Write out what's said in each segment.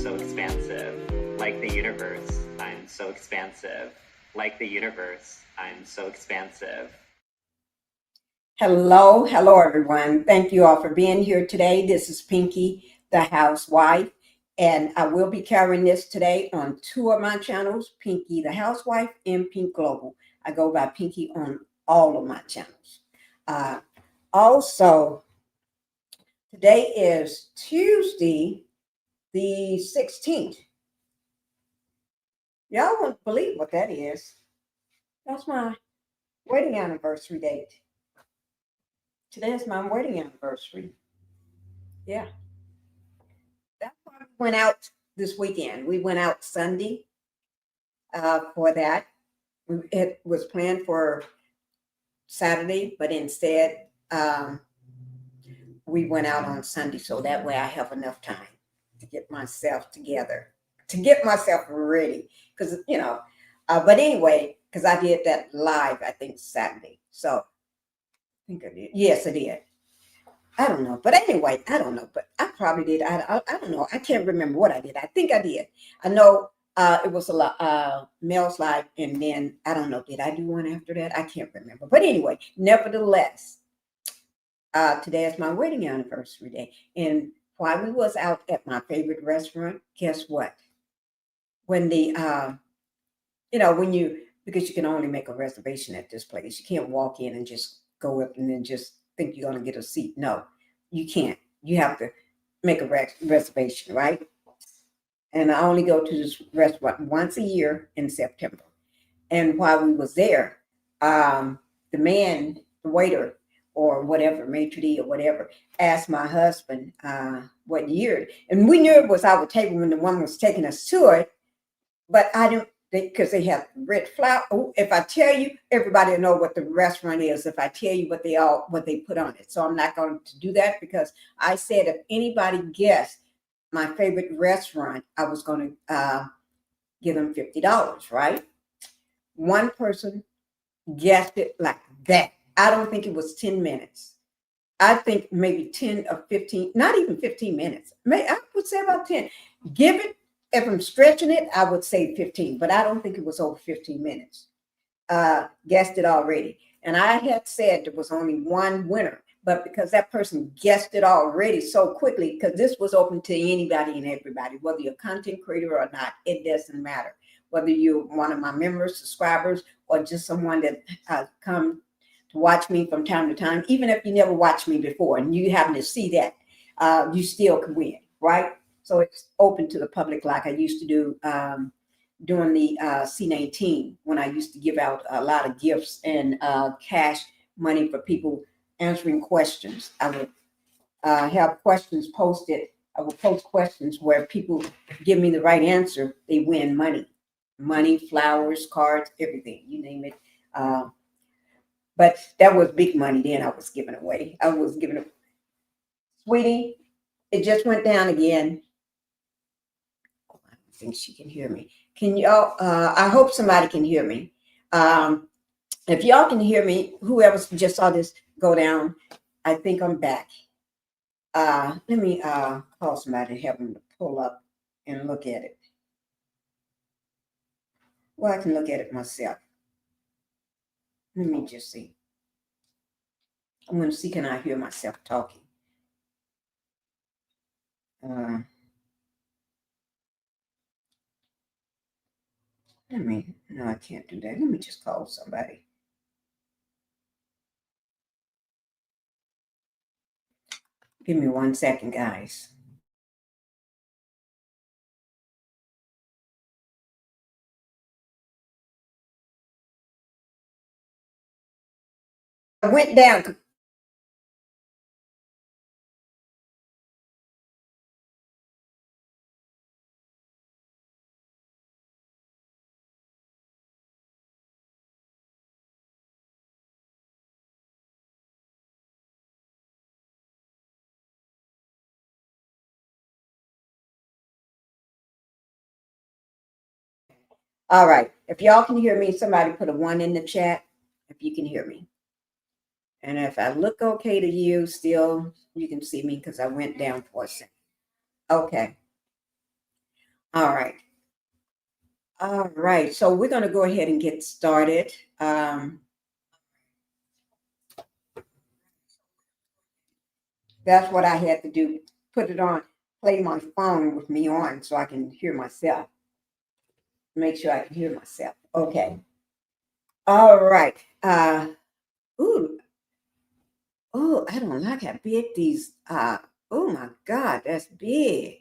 so expansive, like the universe. I'm so expansive, like the universe. I'm so expansive. Hello, everyone. Thank you all for being here today. This is Pinkie, the housewife, and I will be carrying this today on two of my channels, Pinkie, the housewife, and Pink Global. I go by Pinkie on all of my channels. Also, today is Tuesday, the 16th. Y'all won't believe what that is. That's my wedding anniversary date. Today is my wedding anniversary. Yeah. That's why we went out this weekend. We went out Sunday for that. It was planned for Saturday, but instead we went out on Sunday. So that way I have enough time to get myself together, to get myself ready. Because, but anyway, because I did that live, I think Saturday. So I think I did. Yes, I did. I don't know. But anyway, I don't know. But I probably did. I don't know. I can't remember what I did. I think I did. I know it was a lot, Mel's Live. And then, I don't know, did I do one after that? I can't remember. But anyway, nevertheless, today is my wedding anniversary day. And while we was out at my favorite restaurant, guess what? When because you can only make a reservation at this place. You can't walk in and just go up and then just think you're going to get a seat. No, you can't. You have to make a reservation, right? And I only go to this restaurant once a year in September. And while we was there, the waiter or whatever, maitre d' or whatever, asked my husband what year. And we knew it was our table when the woman was taking us to it, but I didn't, because they have red flour. Oh, if I tell you, everybody will know what the restaurant is if I tell you what they put on it. So I'm not going to do that, because I said if anybody guessed my favorite restaurant, I was going to give them $50, right? One person guessed it like that. I don't think it was 10 minutes. I think maybe 10 or 15, not even 15 minutes. I would say about 10. Give it. If I'm stretching it, I would say 15, but I don't think it was over 15 minutes. Guessed it already. And I had said there was only one winner, but because that person guessed it already so quickly, because this was open to anybody and everybody, whether you're a content creator or not, it doesn't matter. Whether you're one of my members, subscribers, or just someone that come to watch me from time to time, even if you never watched me before and you happen to see that, you still can win, right? So it's open to the public, like I used to do during the C19, when I used to give out a lot of gifts and cash money for people answering questions. I would have questions posted. I would post questions where people give me the right answer. They win money, flowers, cards, everything, you name it. But that was big money then I was giving away. Sweetie, it just went down again. I think she can hear me. Can y'all, I hope somebody can hear me. If y'all can hear me, whoever just saw this go down, I think I'm back. Let me call somebody and have them to pull up and look at it. Well, I can look at it myself. Let me just see. I'm going to see, can I hear myself talking? No, I can't do that. Let me just call somebody. Give me 1 second, guys. I went down. All right. If y'all can hear me, somebody put a 1 in the chat if you can hear me. And if I look okay to you, still, you can see me because I went down for a second. Okay. All right. All right. So we're going to go ahead and get started. That's what I had to do. Put it on, play my phone with me on so I can hear myself. Make sure I can hear myself. Okay. All right. Ooh, oh, I don't like how big these oh my God, that's big.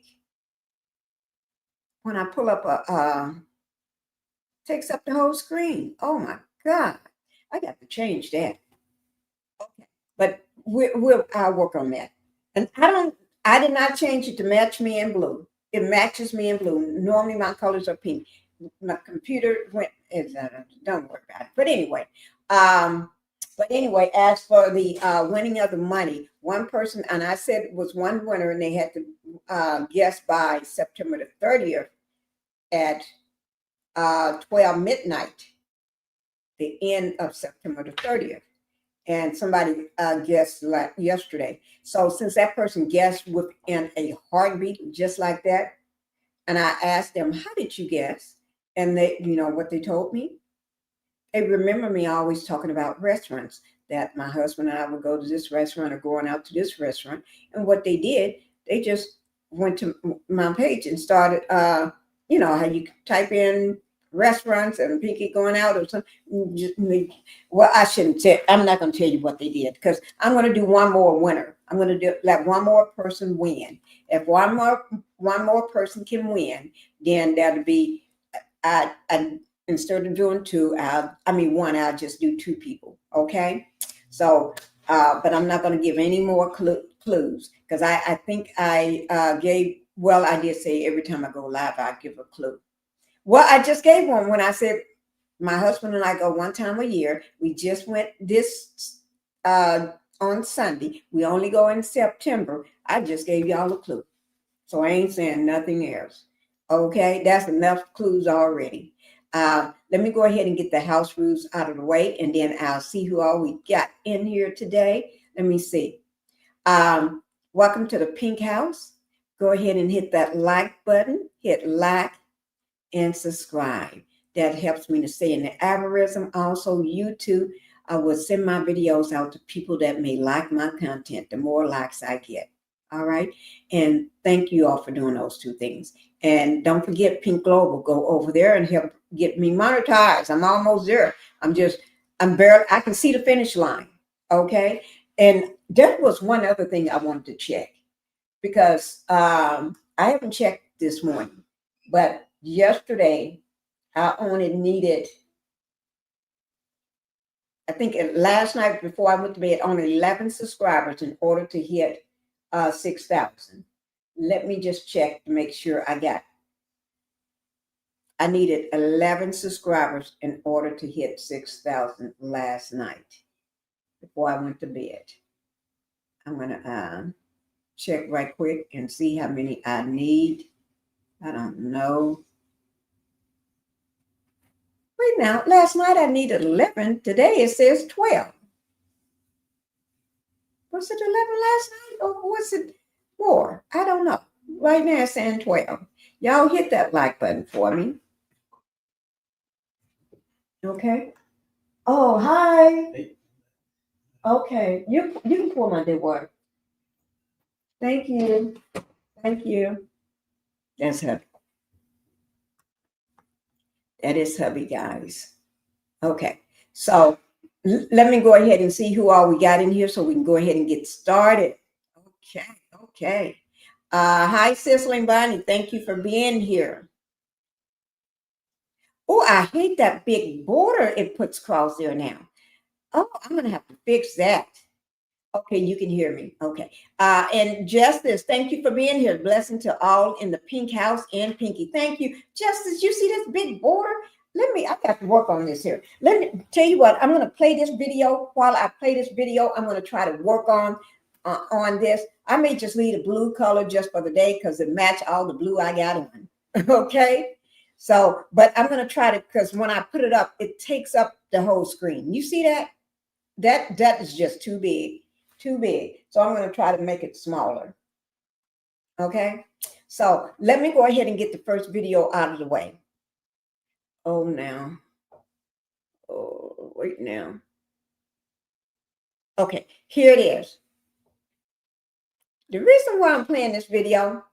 When I pull up takes up the whole screen. Oh my God. I got to change that. Okay. But I'll work on that. And I did not change it to match me in blue. It matches me in blue. Normally my colors are pink. My computer went, don't worry about it. Um, but anyway, as for the winning of the money, one person, and I said it was one winner, and they had to guess by September the 30th at 12 midnight, the end of September the 30th. And somebody guessed like yesterday. So since that person guessed within a heartbeat, just like that, and I asked them, "How did you guess?" And they, you know what they told me? They remember me always talking about restaurants, that my husband and I would go to this restaurant or going out to this restaurant. And what they did, they just went to my page and started, you know, how you type in restaurants and Pinkie going out or something. Well, I shouldn't say, I'm not going to tell you what they did because I'm going to do one more winner. I'm going to let one more person win. If one more person can win, then that'll be, I instead of doing two, one, I'll just do two people. Okay. So, but I'm not going to give any more clues because I think I gave, well, I did say every time I go live, I give a clue. Well, I just gave one when I said my husband and I go one time a year. We just went this on Sunday. We only go in September. I just gave y'all a clue. So I ain't saying nothing else. Okay, that's enough clues already. Let me go ahead and get the house rules out of the way, and then I'll see who all we got in here today. Let me see. Welcome to the Pink House. Go ahead and hit that like button. Hit like and subscribe. That helps me to stay in the algorithm. Also, YouTube, I will send my videos out to people that may like my content. The more likes I get. All right. And thank you all for doing those two things. And don't forget Pink Global. Go over there and help get me monetized. I'm almost there. I'm barely, I can see the finish line. Okay. And there was one other thing I wanted to check because I haven't checked this morning, but yesterday I only needed, I think last night before I went to bed, only 11 subscribers in order to hit 6,000. Let me just check to make sure I needed 11 subscribers in order to hit 6,000 last night before I went to bed. I'm going to check right quick and see how many I need. I don't know. Wait now, last night I needed 11. Today it says 12. Was it 11 last night or was it more? I don't know. Right now it's saying 12. Y'all hit that like button for me. Okay. Oh, hi. Okay. You can pour my dead water. Thank you. Thank you. That's hubby. That is hubby, guys. Okay. So let me go ahead and see who all we got in here so we can go ahead and get started. Okay. Okay. Hi, Sizzling Bonnie. Thank you for being here. Oh, I hate that big border it puts across there now. Oh, I'm going to have to fix that. Okay, you can hear me. Okay. And Justice, thank you for being here. Blessing to all in the Pink House and Pinkie. Thank you. Justice, you see this big border? I got to work on this here. Let me tell you what, I'm going to play this video. While I play this video, I'm going to try to work on this. I may just leave a blue color just for the day because it match all the blue I got on. Okay. So, but I'm going to try to, because when I put it up, it takes up the whole screen. You see that? That is just too big. Too big. So I'm going to try to make it smaller. Okay. So let me go ahead and get the first video out of the way. Oh, now. Oh, wait now. Okay, here it is. The reason why I'm playing this video,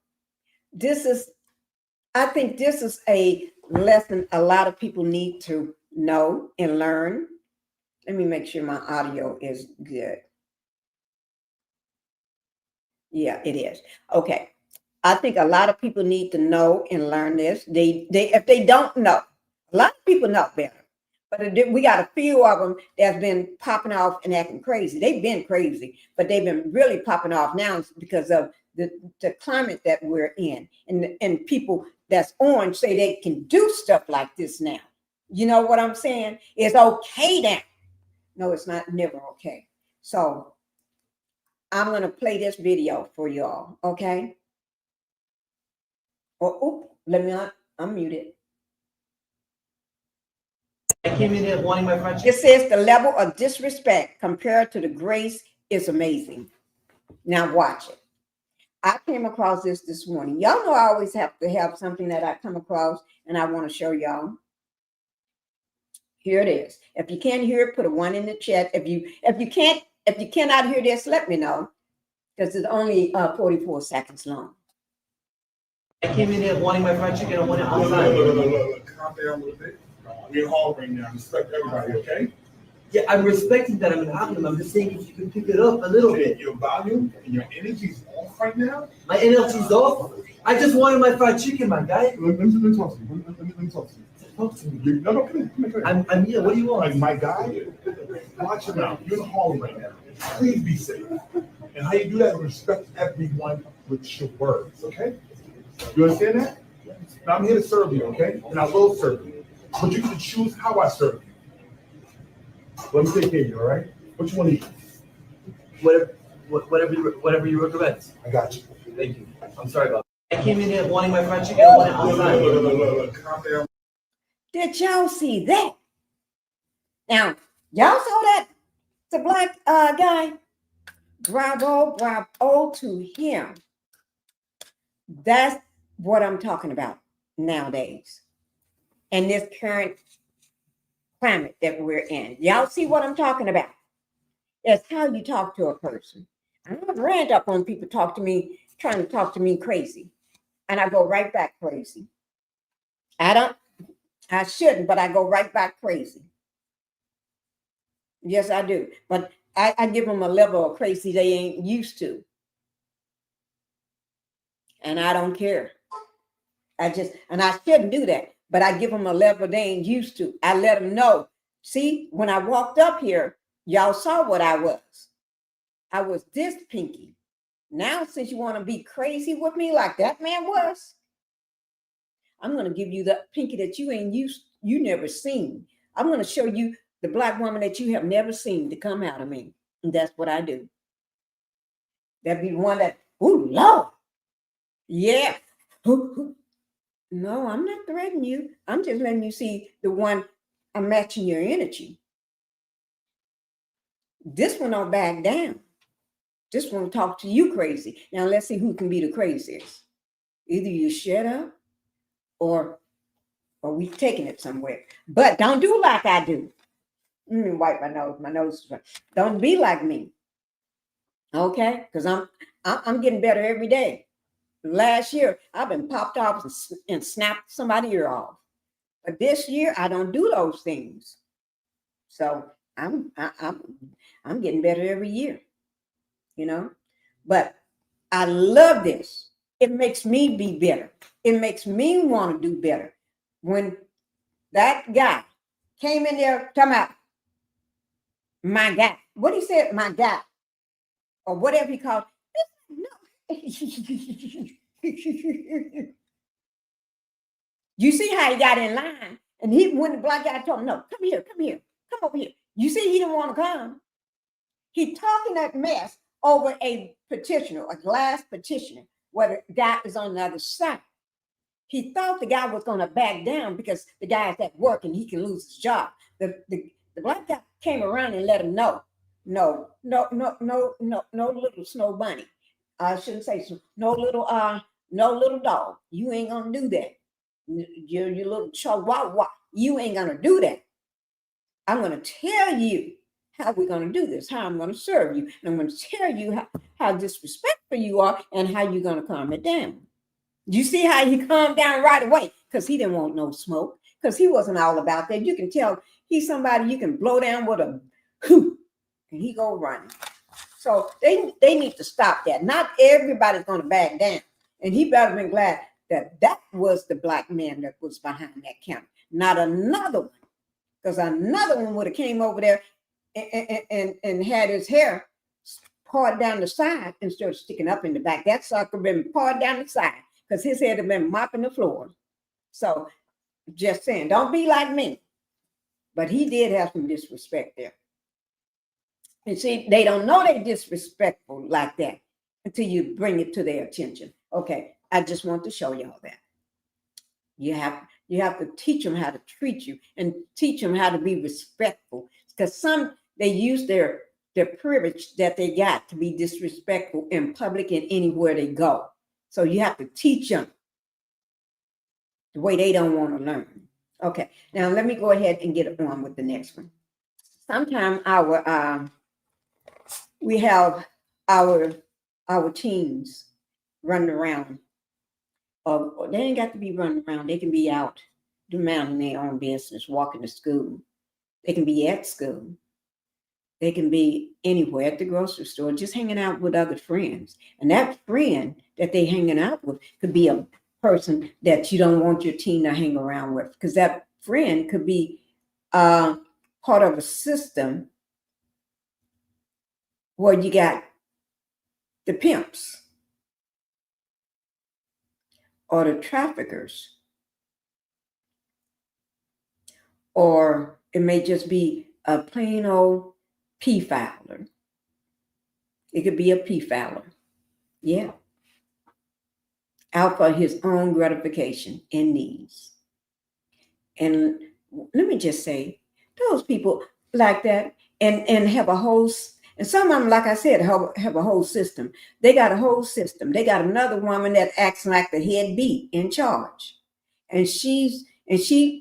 I think this is a lesson a lot of people need to know and learn. Let me make sure my audio is good. Yeah, it is. Okay. I think a lot of people need to know and learn this. They if they don't know, a lot of people know better. But we got a few of them that's been popping off and acting crazy. They've been crazy, but they've been really popping off now because of the climate that we're in. And people that's on say they can do stuff like this now. You know what I'm saying? It's okay now. No, it's not never okay. So I'm going to play this video for y'all, okay? Oh, let me unmute it. I came in here wanting my friendship. It says the level of disrespect compared to the grace is amazing. Now watch it. I came across this morning. Y'all know I always have to have something that I come across and I want to show y'all. Here it is. If you can't hear it, put a 1 in the chat. If you cannot hear this, let me know, because it's only 44 seconds long. I came in here wanting my fried chicken. I want it on time. Look. Calm down a little bit. We're in hall right now. Respect everybody, okay? Yeah, I'm respecting that. I'm in Harlem. I'm just saying if you can pick it up a little bit. Your volume and your energy's off right now. My energy's off. I just wanted my fried chicken, my guy. Let me talk to you. Let me talk to you. Talk to me. No, come here. I'm here. What do you want? Like my guy, watch your mouth. You're in the hall right now. Please be safe. And how you do that is respect everyone with your words, okay? You understand that? Now I'm here to serve you, okay? And I will serve you. But you can choose how I serve you. Let me take care of you, all right? What you want to eat? Whatever you recommend. I got you. Thank you. I'm sorry about that. I came in here wanting my fried chicken. I want it on time. Look. Calm down. Did y'all see that? Now, y'all saw that? The black guy? Bravo to him. That's what I'm talking about nowadays. And this current climate that we're in. Y'all see what I'm talking about? It's how you talk to a person. I've ran up on people trying to talk to me crazy. And I go right back crazy. I shouldn't, but I go right back crazy. Yes, I do. But I give them a level of crazy they ain't used to. And I don't care. I shouldn't do that, but I give them a level they ain't used to. I let them know. See, when I walked up here, y'all saw what I was. I was this Pinkie. Now, since you want to be crazy with me like that man was, I'm going to give you the Pinkie that you never seen. I'm going to show you the black woman that you have never seen to come out of me. And that's what I do. That'd be the one that, oh, Lord. Yeah. No, I'm not threatening you. I'm just letting you see the one I'm matching your energy. This one don't back down. This one will talk to you crazy. Now let's see who can be the craziest. Either you shut up or we taking it somewhere. But don't do like I do. Wipe my nose. My nose is. Don't be like me. Okay? Because I'm getting better every day. Last year, I've been popped off and snapped somebody's ear off. But this year, I don't do those things. So I'm getting better every year, you know. But I love this. It makes me be better. It makes me want to do better. When that guy came in there, talking about my guy. What he said, my guy, or whatever he called. No. You see how he got in line, and when the black guy told him, no, come here, come over here. You see, he didn't want to come. He talking that mess over a petitioner, a glass petitioner, where the guy is on the other side. He thought the guy was going to back down because the guy's at work and he can lose his job. The black guy came around and let him know, no, little snow bunny. I shouldn't say so. No little dog. You ain't gonna do that. Your little chihuahua. You ain't gonna do that. I'm gonna tell you how we're gonna do this, how I'm gonna serve you, and I'm gonna tell you how disrespectful you are and how you're gonna calm it down. You see how he calmed down right away? Because he didn't want no smoke, because he wasn't all about that. You can tell he's somebody you can blow down with a hoop and he go running. So they need to stop that. Not everybody's going to back down. And he better been glad that that was the black man that was behind that camera, not another one. Because another one would have came over there and had his hair parted down the side instead of sticking up in the back. That sucker been parted down the side because his head had been mopping the floor. So just saying, don't be like me. But he did have some disrespect there. And see, they don't know they're disrespectful like that until you bring it to their attention. Okay, I just want to show y'all that. You have to teach them how to treat you and teach them how to be respectful. Because some, they use their privilege that they got to be disrespectful in public and anywhere they go. So you have to teach them the way they don't want to learn. Okay, now let me go ahead and get on with the next one. Sometimes we have our teens running around. They ain't got to be running around. They can be out doing their own business, walking to school. They can be at school. They can be anywhere, at the grocery store, just hanging out with other friends. And that friend that they hanging out with could be a person that you don't want your teen to hang around with, because that friend could be part of a system where you got the pimps or the traffickers, or it may just be a plain old P-filer. It could be a P-filer. Yeah. Out for his own gratification and needs. And let me just say, those people like that and have a whole, and some of them, like I said, have a whole system. They got a whole system. They got another woman that acts like the head beat in charge. And she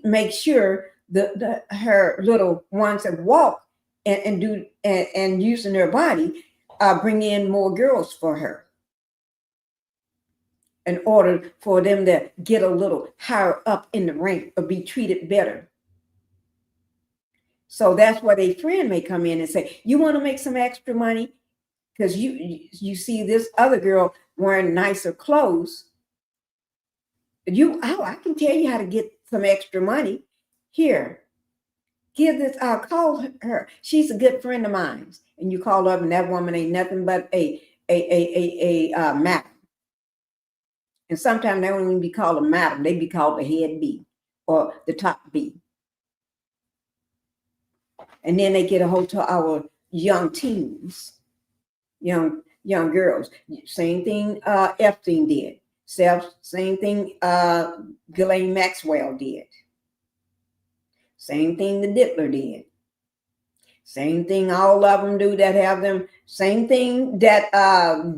makes sure her little ones that walk and do and using their body bring in more girls for her in order for them to get a little higher up in the rank or be treated better. So that's where their friend may come in and say, you want to make some extra money because you see this other girl wearing nicer clothes. I can tell you how to get some extra money. Here, give this, I'll call her. She's a good friend of mine. And you call up and that woman ain't nothing but a madam. And sometimes they don't even be called a madam. They be called the head B or the top B. And then they get a hold to our young teens, young girls. Same thing Epstein did. Same thing Ghislaine Maxwell did. Same thing the Dittler did. Same thing all of them do that have them. Same thing that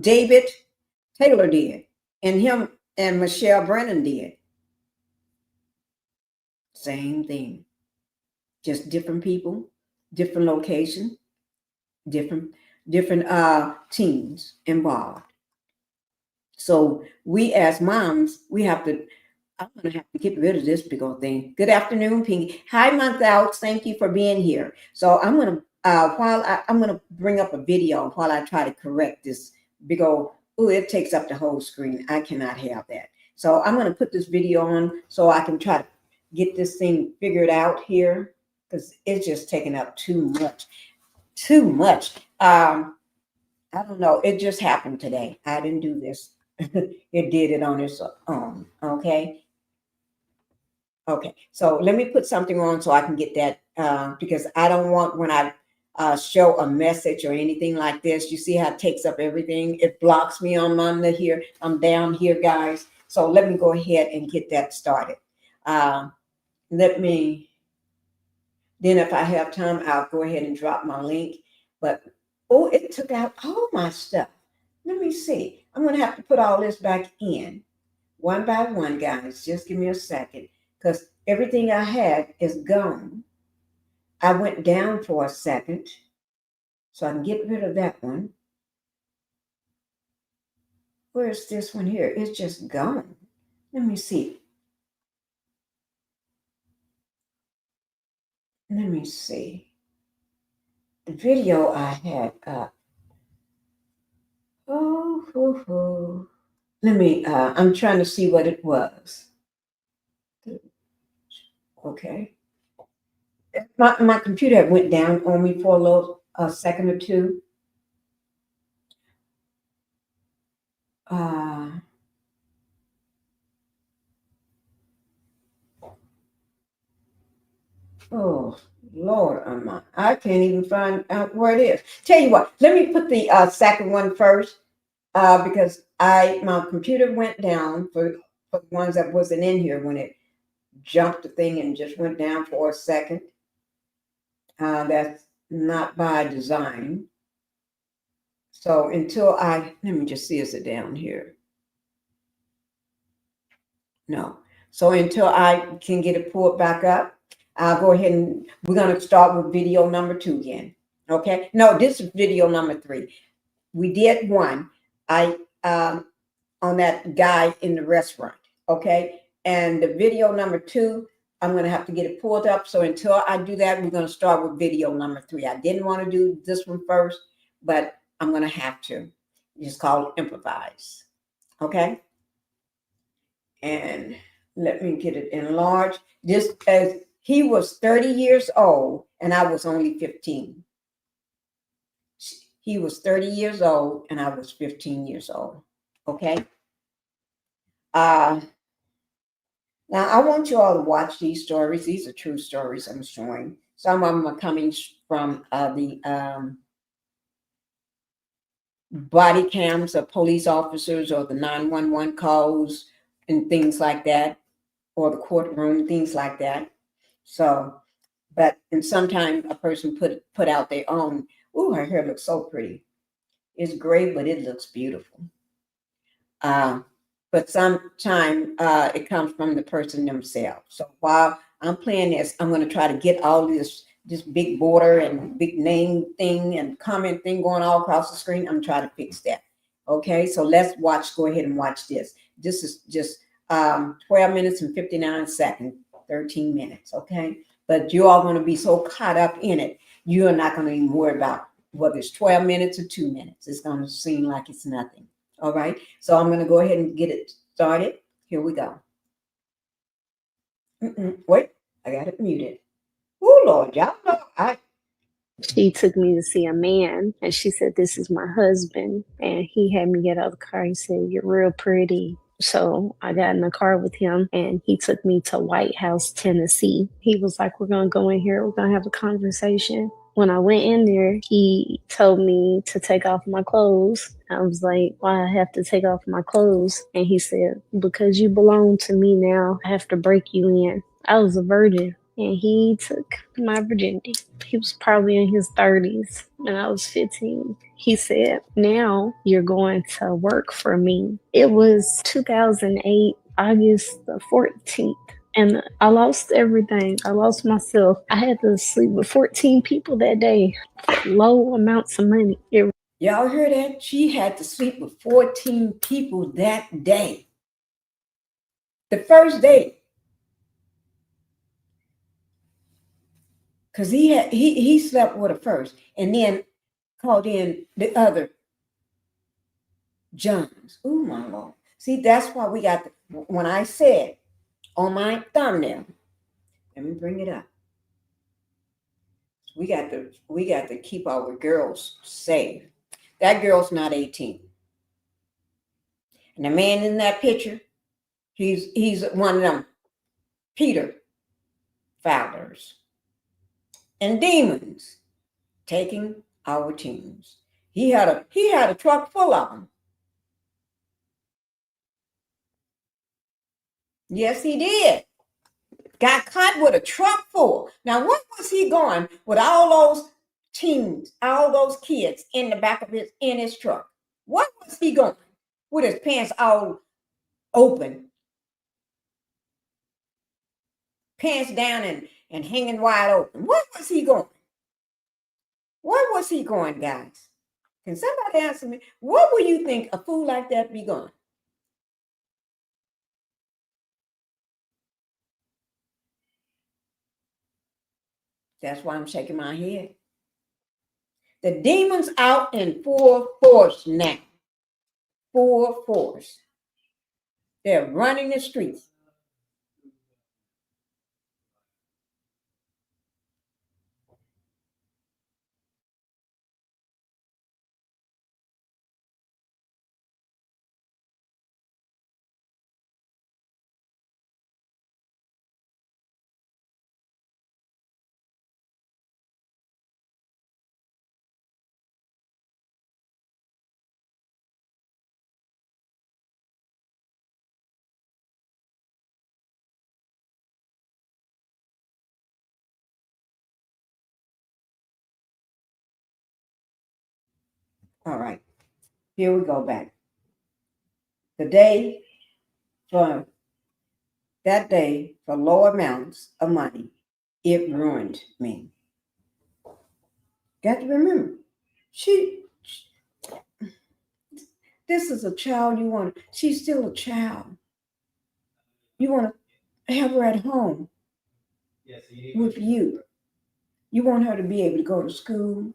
David Taylor did. And him and Michelle Brennan did. Same thing. Just different people, different location, different teams involved. So we as moms, I'm going to have to get rid of this big old thing. Good afternoon, Pinkie. Hi, Month Out. Thank you for being here. So I'm going to, I'm going to bring up a video while I try to correct this big old, it takes up the whole screen. I cannot have that. So I'm going to put this video on so I can try to get this thing figured out here because it's just taking up too much. I don't know. It just happened today. I didn't do this. It did it on its own. Okay. So let me put something on so I can get that because I don't want when I show a message or anything like this. You see how it takes up everything. It blocks me on under here. I'm down here, guys. So let me go ahead and get that started. Then if I have time, I'll go ahead and drop my link. But, it took out all my stuff. Let me see. I'm going to have to put all this back in one by one, guys. Just give me a second, because everything I had is gone. I went down for a second, so I can get rid of that one. Where's this one here? It's just gone. Let me see. Let me see. The video I had up. Oh. Let me, I'm trying to see what it was. Okay. My computer had went down on me for a second or two. Oh, Lord, I can't even find out where it is. Tell you what, let me put the second one first, because my computer went down for the ones that wasn't in here when it jumped the thing and just went down for a second. That's not by design. So let me just see, is it down here? No. So until I can get it pulled back up, I'll go ahead and we're going to start with video number 2 again. Okay. No, this is video number 3. We did one, on that guy in the restaurant. Okay. And the video number 2, I'm going to have to get it pulled up. So until I do that, we're going to start with video number 3. I didn't want to do this one first, but I'm going to have to. It's called improvise. Okay. And let me get it enlarged. This, as he was 30 years old and I was only 15. He was 30 years old and I was 15 years old. Okay. Now I want you all to watch these stories. These are true stories I'm showing. Some of them are coming from the body cams of police officers or the 911 calls and things like that, or the courtroom, things like that. So, and sometimes a person put out their own. Ooh, her hair looks so pretty. It's gray, but it looks beautiful. But sometimes it comes from the person themselves. So while I'm playing this, I'm going to try to get all this big border and big name thing and comment thing going all across the screen. I'm trying to fix that. Okay, so let's go ahead and watch this. This is just 12 minutes and 59 seconds, 13 minutes. Okay, but you all going to be so caught up in it, you are not going to even worry about whether it's 12 minutes or 2 minutes. It's going to seem like it's nothing. All right, so I'm going to go ahead and get it started. Here we go. Wait, I got it muted. Oh, Lord, y'all know She took me to see a man and she said, "This is my husband." And he had me get out of the car. He said, "You're real pretty." So I got in the car with him and he took me to White House, Tennessee. He was like, "We're going to go in here. We're going to have a conversation." When I went in there, he told me to take off my clothes. I was like, "Why I have to take off my clothes?" And he said, "Because you belong to me now. I have to break you in." I was a virgin and he took my virginity. He was probably in his 30s and I was 15. He said, "Now you're going to work for me." It was 2008, August the 14th. And I lost everything. I lost myself. I had to sleep with 14 people that day. Low amounts of money. Y'all heard that? She had to sleep with 14 people that day. The first day. Because he slept with her first and then called in the other Johns. Oh, my Lord. See, that's why we got, when I said on my thumbnail, let me bring it up. We got to keep our girls safe. That girl's not 18. And the man in that picture, he's one of them Peter Fowlers and demons taking our teens. He had a truck full of them. Yes, he did. Got caught with a truck full. Now, what was he going with all those teens, all those kids in the back of his truck? What was he going? with his pants all open, pants down and hanging wide open. Where was he going? Where was he going, guys? Can somebody answer me? What would you think a fool like that be going? That's why I'm shaking my head. The demons out in full force now. Full force. They're running the streets. All right, here we go back. The day for that day for low amounts of money, it ruined me. Got to remember, this is a child you want. She's still a child. You want to have her at home with you. You want her to be able to go to school,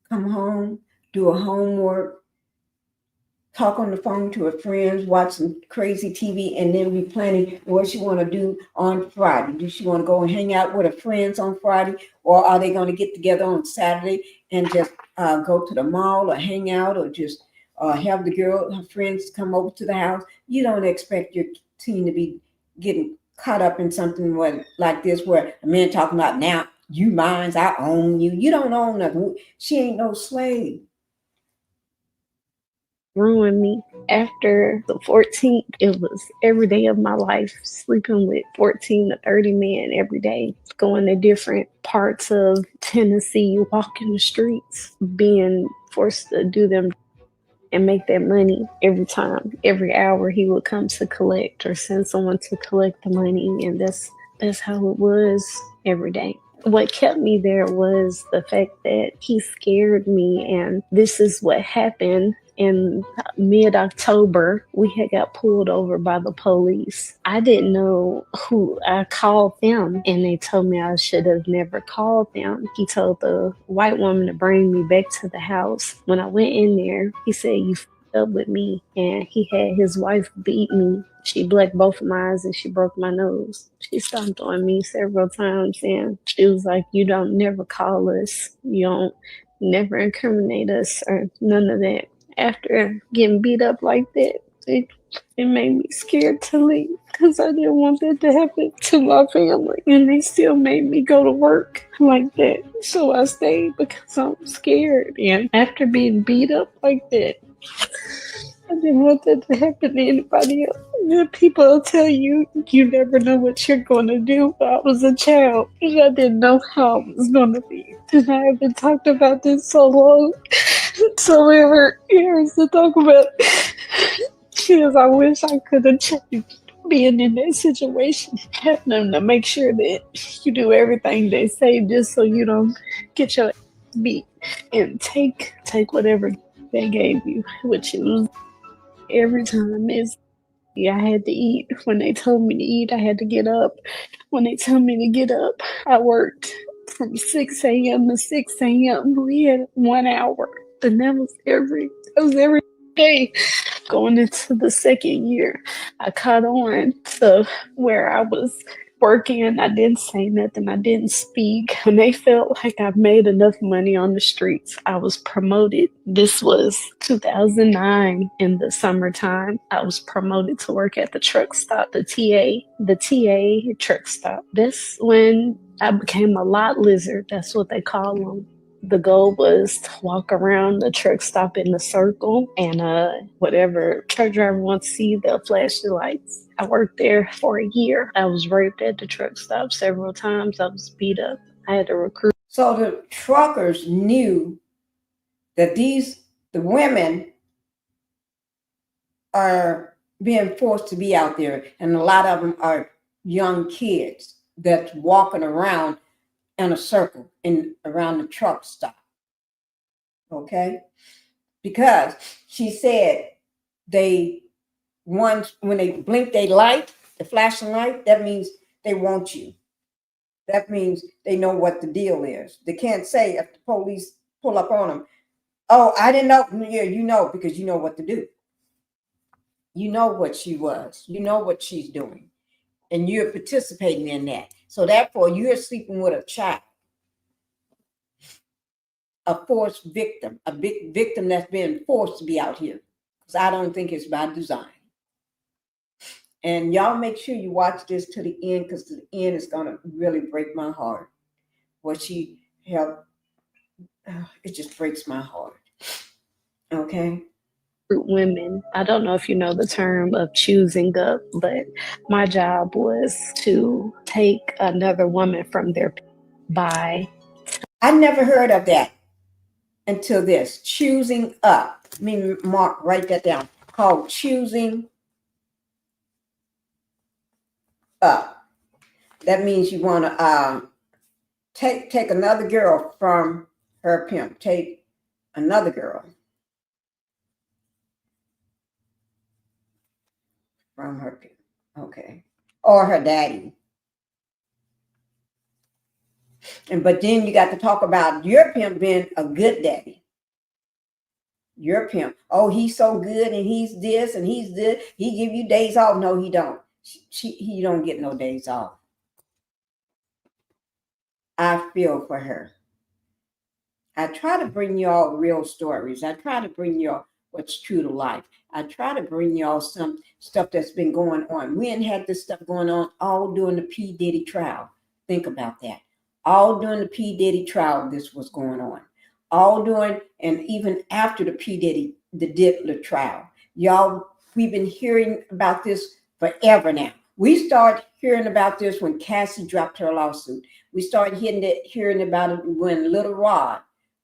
come home, do her homework, talk on the phone to her friends, watch some crazy TV, and then be planning what she want to do on Friday. Do she want to go and hang out with her friends on Friday, or are they going to get together on Saturday and just go to the mall or hang out, or just have her friends come over to the house? You don't expect your teen to be getting caught up in something like this, where a man talking about, now you mine, I own you. You don't own nothing. She ain't no slave. Ruined me. After the 14th, it was every day of my life, sleeping with 14 to 30 men every day, going to different parts of Tennessee, walking the streets, being forced to do them and make that money every time. Every hour he would come to collect or send someone to collect the money, and that's how it was every day. What kept me there was the fact that he scared me, and this is what happened. In mid-October, we had got pulled over by the police. I didn't know who. I called them, and they told me I should have never called them. He told the white woman to bring me back to the house. When I went in there, he said, "You f***ed up with me," and he had his wife beat me. She blacked both of my eyes and she broke my nose. She stomped on me several times, and she was like, "You don't never call us. You don't never incriminate us or none of that." After getting beat up like that, it made me scared to leave, because I didn't want that to happen to my family. And they still made me go to work like that. So I stayed because I'm scared. And after being beat up like that, I didn't want that to happen to anybody else. And people will tell you, you never know what you're going to do. I was a child, and I didn't know how I was going to be. And I haven't talked about this so long. So ever years to talk about. Because I wish I could have changed being in that situation. Having them to make sure that you do everything they say just so you don't get your ass beat. And take whatever they gave you, which is every time is, I had to eat. When they told me to eat, I had to get up. When they told me to get up, I worked from 6 a.m. to 6 a.m. We had 1 hour. And that was every day. Going into the second year, I caught on to where I was working. I didn't say nothing. I didn't speak. And they felt like I've made enough money on the streets. I was promoted. This was 2009 in the summertime. I was promoted to work at the truck stop, the TA truck stop. That's when I became a lot lizard. That's what they call them. The goal was to walk around the truck stop in a circle, and whatever truck driver wants to see, they'll flash the lights. I worked there for a year. I was raped at the truck stop several times. I was beat up. I had to recruit. So the truckers knew that the women are being forced to be out there, and a lot of them are young kids that's walking around in a circle in around the truck stop. Okay, because she said they once when they blink they light, the flashing light, that means they want you. That means they know what the deal is. They can't say if the police pull up on them, oh, I didn't know. Yeah, you know, because you know what to do. You know what she was. You know what she's doing. And you're participating in that. So therefore, you're sleeping with a child, a forced victim, a big victim that's been forced to be out here. Because I don't think it's by design. And y'all make sure you watch this to the end, because the end is going to really break my heart. What she held, it just breaks my heart. Okay. Women, I don't know if you know the term of choosing up, but my job was to take another woman from their by. I never heard of that until this. Choosing up. I mean, Mark, write that down. Called choosing up. That means you want to take another girl from her pimp. Take another girl from her pimp. Okay. Or her daddy. But then you got to talk about your pimp being a good daddy. Your pimp. Oh, he's so good and he's this and he's this. He give you days off. No, he don't. He don't get no days off. I feel for her. I try to bring y'all real stories. I try to bring y'all what's true to life. I try to bring y'all some stuff that's been going on. We ain't had this stuff going on all during the P. Diddy trial. Think about that. All during the P. Diddy trial, this was going on. All during and even after the P. Diddy, the Diddler trial. Y'all, we've been hearing about this forever now. We started hearing about this when Cassie dropped her lawsuit. We started hearing about it when Little Rod,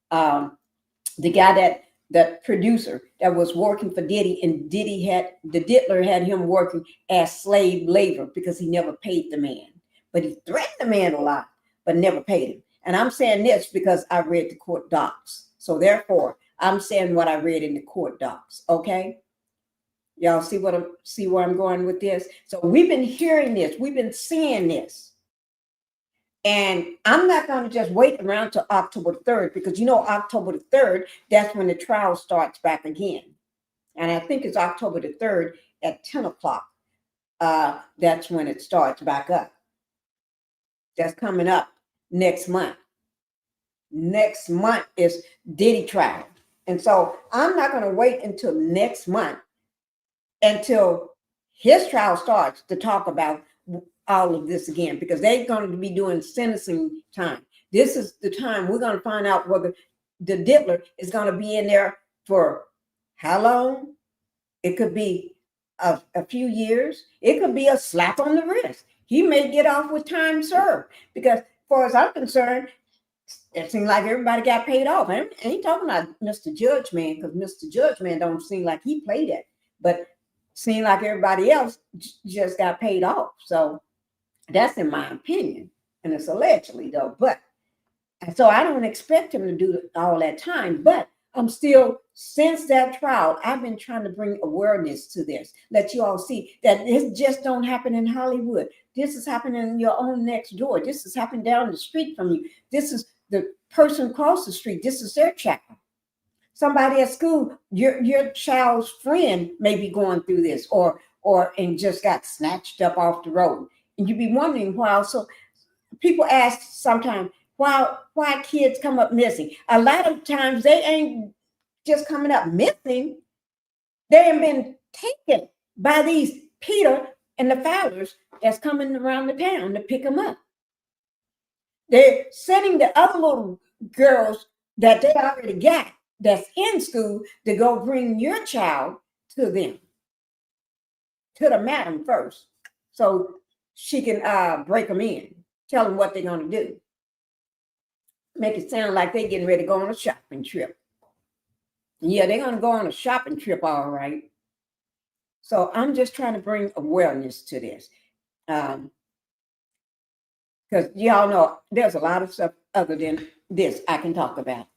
the guy that producer that was working for Diddy, and Diddy had the Diddler had him working as slave labor because he never paid the man. But he threatened the man a lot, but never paid him. And I'm saying this because I read the court docs. So therefore, I'm saying what I read in the court docs. Okay. Y'all see where I'm going with this? So we've been hearing this. We've been seeing this. And I'm not going to just wait around till October 3rd, because October the 3rd, that's when the trial starts back again. And I think it's October the 3rd at 10 o'clock. That's when it starts back up. That's coming up next month. Next month is Diddy trial. And so I'm not going to wait until next month until his trial starts to talk about all of this again, because they're going to be doing sentencing time. This is the time we're going to find out whether the Diddler is going to be in there for how long. It could be a few years. It could be a slap on the wrist. He may get off with time served, because as far as I'm concerned, it seems like everybody got paid off. I ain't talking about Mr. Judge Man, because Mr. Judge Man don't seem like he played it, but seemed like everybody else just got paid off. So that's in my opinion, and it's allegedly though. But so I don't expect him to do all that time. But I'm still, since that trial, I've been trying to bring awareness to this. Let you all see that this just don't happen in Hollywood. This is happening in your own next door. This is happening down the street from you. This is the person across the street. This is their child. Somebody at school, your child's friend may be going through this, or and just got snatched up off the road. And you'd be wondering why. So people ask sometimes why kids come up missing. A lot of times they ain't just coming up missing. They have been taken by these Peter and the Fowlers that's coming around the town to pick them up. They're sending the other little girls that they already got that's in school to go bring your child to them, to the madam first, so she can break them in, tell them what they're going to do. Make it sound like they're getting ready to go on a shopping trip. Yeah, they're going to go on a shopping trip, all right. So I'm just trying to bring awareness to this. Because y'all know there's a lot of stuff other than this I can talk about.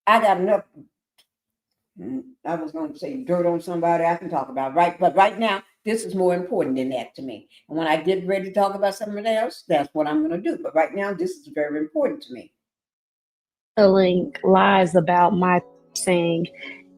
I got enough. I was going to say dirt on somebody I can talk about, right? But right now, this is more important than that to me. And when I get ready to talk about something else, that's what I'm going to do. But right now, this is very important to me. Telling lies about my saying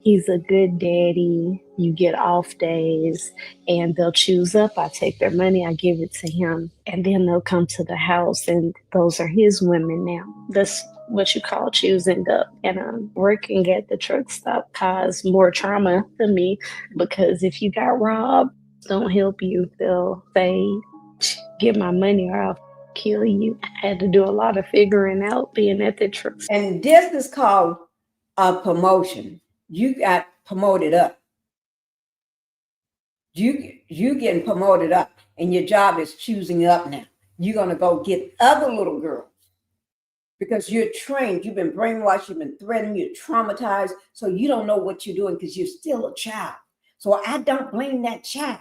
he's a good daddy, you get off days, and they'll choose up. I take their money, I give it to him, and then they'll come to the house, and those are his women now. That's what you call choosing up. And working at the truck stop caused more trauma to me, because if you got robbed, don't help you. They'll say, get my money or I'll kill you. I had to do a lot of figuring out being at the truck stop. And this is called a promotion. You got promoted up. You getting promoted up, and your job is choosing up now. You're gonna go get other little girls because you're trained. You've been brainwashed. You've been threatened. You're traumatized. So you don't know what you're doing because you're still a child. So I don't blame that child.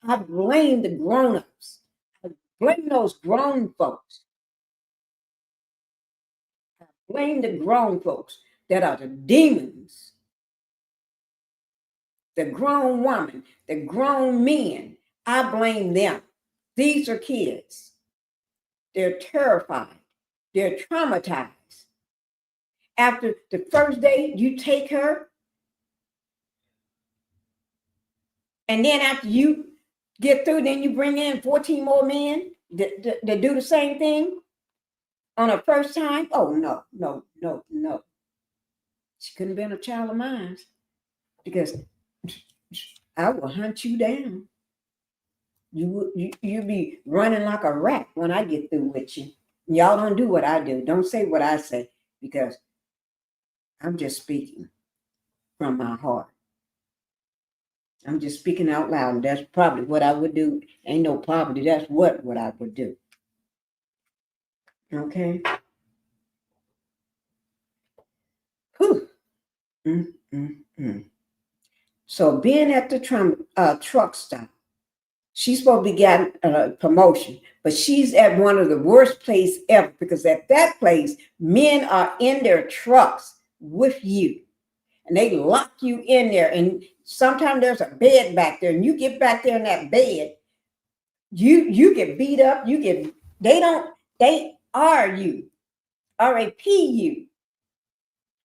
I blame the grown-ups. I blame those grown folks. I blame the grown folks that are the demons. The grown woman, the grown men, I blame them. These are kids. They're terrified. They're traumatized. After the first day, you take her, and then after you get through, then you bring in 14 more men that do the same thing on her first time. Oh, no. She couldn't have been a child of mine, because I will hunt you down. You be running like a rat when I get through with you. Y'all don't do what I do. Don't say what I say, because I'm just speaking from my heart. I'm just speaking out loud, and that's probably what I would do. Ain't no poverty. That's what I would do. Okay. Whew. So being at the truck stop, she's supposed to be getting a promotion, but she's at one of the worst places ever, because at that place, men are in their trucks with you, and they lock you in there. And sometimes there's a bed back there, and you get back there in that bed, you get beat up. They RAP you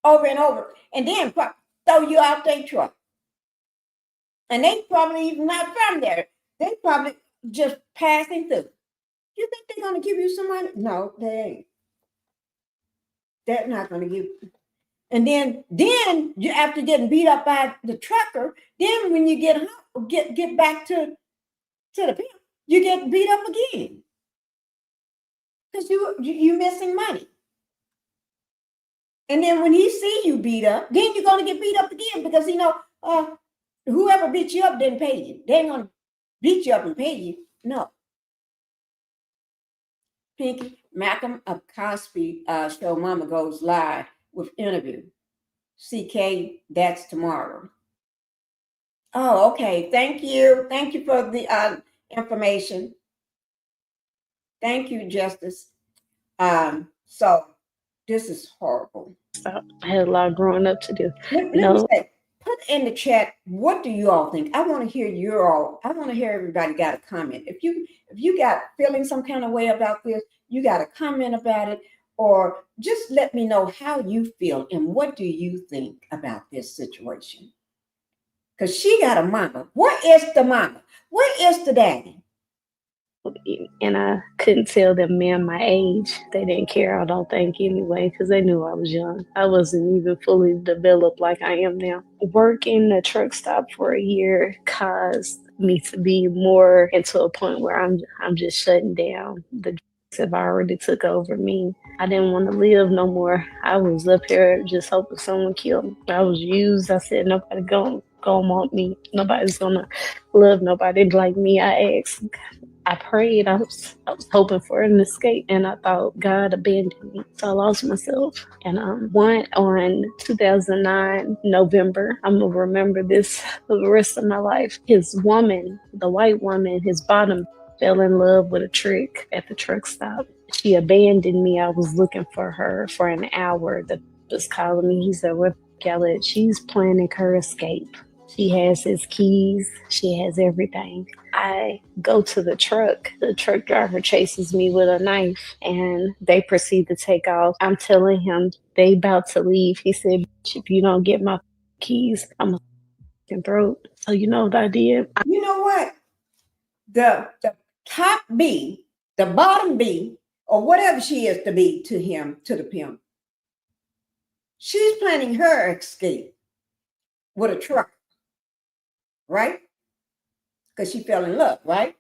over and over, and then throw you out their truck. And they probably even not from there. They probably just passing through. You think they're going to give you some money? No, they ain't. They're not going to give. And then you, after getting beat up by the trucker, then when you get back to the pimp, you get beat up again, because you missing money. And then when he see you beat up, then you're going to get beat up again, because whoever beat you up didn't pay you. They ain't going to beat you up and pay you. No. Pinkie, Malcolm of Cosby show Mama Goes Live with interview. CK, that's tomorrow. Oh, okay. Thank you. Thank you for the information. Thank you, Justice. So this is horrible. I had a lot growing up to do. Let me say, put in the chat, what do you all think? I want to hear I want to hear everybody got a comment. If you got feeling some kind of way about this, you got a comment about it, or just let me know how you feel and what do you think about this situation. Because she got a mama. Where is the mama? Where is the daddy? And I couldn't tell them men my age. They didn't care, I don't think, anyway, because they knew I was young. I wasn't even fully developed like I am now. Working the truck stop for a year caused me to be more into a point where I'm just shutting down. The drugs have already took over me. I didn't want to live no more. I was up here just hoping someone killed me. I was used. I said, nobody gonna want me. Nobody's gonna love nobody like me. I asked. I prayed. I was hoping for an escape, and I thought God abandoned me. So I lost myself. And one on 2009 November. I'm gonna remember this for the rest of my life. His woman, the white woman, his bottom fell in love with a trick at the truck stop. She abandoned me. I was looking for her for an hour. The was calling me. He said, "Where Khaled? She's planning her escape. She has his keys. She has everything." I go to the truck. The truck driver chases me with a knife and they proceed to take off. I'm telling him they about to leave. He said, "If you don't get my keys, I'm gonna throat." So you know what I did? You know what? The top B, the bottom B, or whatever she is to be to him, to the pimp, she's planning her escape with a truck, right? Because she fell in love, right?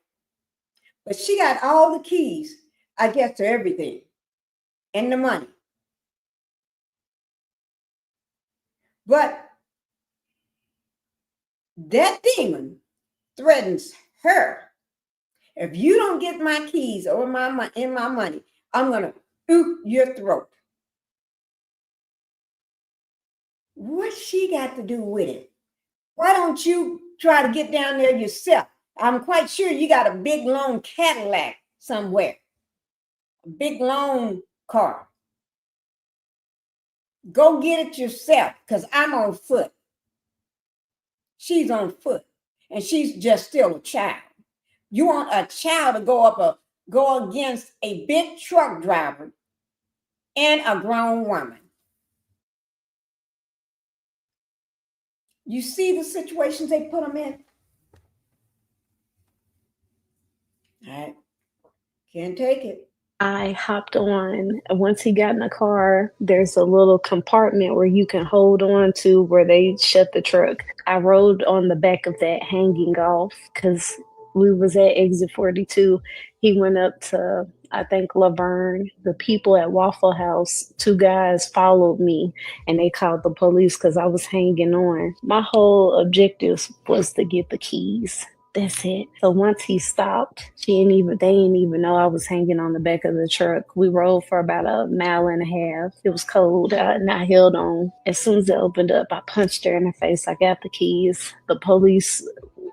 But she got all the keys, I guess, to everything and the money. But that demon threatens her. If you don't get my keys or my money, I'm gonna oop your throat. What she got to do with it? Why don't you try to get down there yourself? I'm quite sure you got a big long Cadillac somewhere, a big long car. Go get it yourself, because I'm on foot. She's on foot, and she's just still a child. You want a child to go against a big truck driver and a grown woman. You see the situations they put them in? All right. Can't take it. I hopped on. Once he got in the car, there's a little compartment where you can hold on to where they shut the truck. I rode on the back of that hanging off because we was at exit 42. He went up to, I think, Laverne. The people at Waffle House, 2 guys followed me and they called the police because I was hanging on. My whole objective was to get the keys. That's it. So once he stopped, they didn't even know I was hanging on the back of the truck. We rode for about a mile and a half. It was cold and I held on. As soon as it opened up, I punched her in the face. I got the keys. The police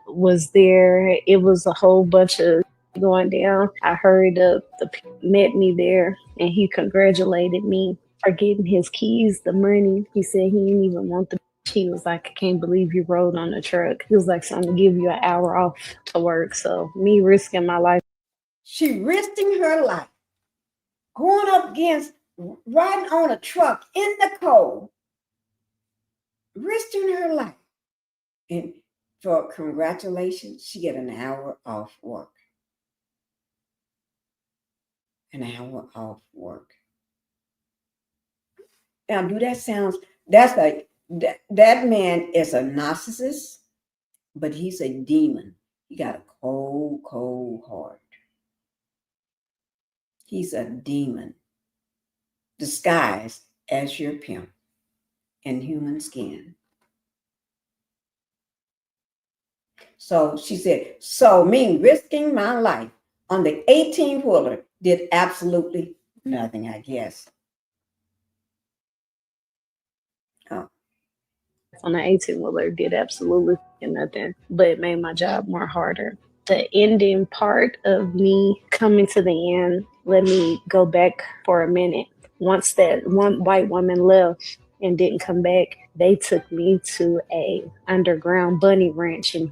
was there. It was a whole bunch of going down. I hurried up. The met me there and he congratulated me for getting his keys, the money. He said he didn't even want the. He was like, "I can't believe you rode on the truck." He was like, "So I'm gonna give you an hour off to work." So me risking my life. She risking her life, going up against, riding on a truck in the cold, risking her life. And for congratulations, she get an hour off work. An hour off work. Now, do that sounds, that's like, that man is a narcissist, but he's a demon. He got a cold, cold heart. He's a demon disguised as your pimp in human skin. So she said, so me risking my life on the 18-wheeler did absolutely nothing, I guess. Oh. On the 18-wheeler did absolutely nothing, but it made my job more harder. The ending part of me coming to the end, let me go back for a minute. Once that one white woman left and didn't come back, they took me to a underground bunny ranch in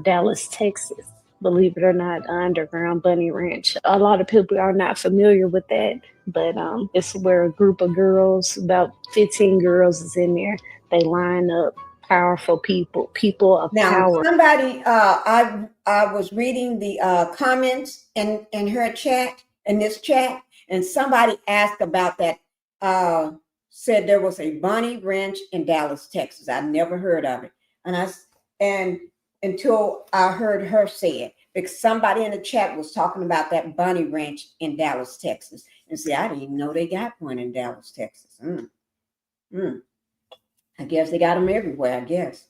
Dallas, Texas. Believe it or not, underground bunny ranch. A lot of people are not familiar with that, but it's where a group of girls, about 15 girls is in there. They line up, powerful people of now, power. Somebody, I was reading the comments in her chat, in this chat, and somebody asked about that, said there was a bunny ranch in Dallas, Texas. I never heard of it. And until I heard her say it, because somebody in the chat was talking about that bunny ranch in Dallas, Texas. And see, I didn't even know they got one in Dallas, Texas. I guess they got them everywhere, I guess.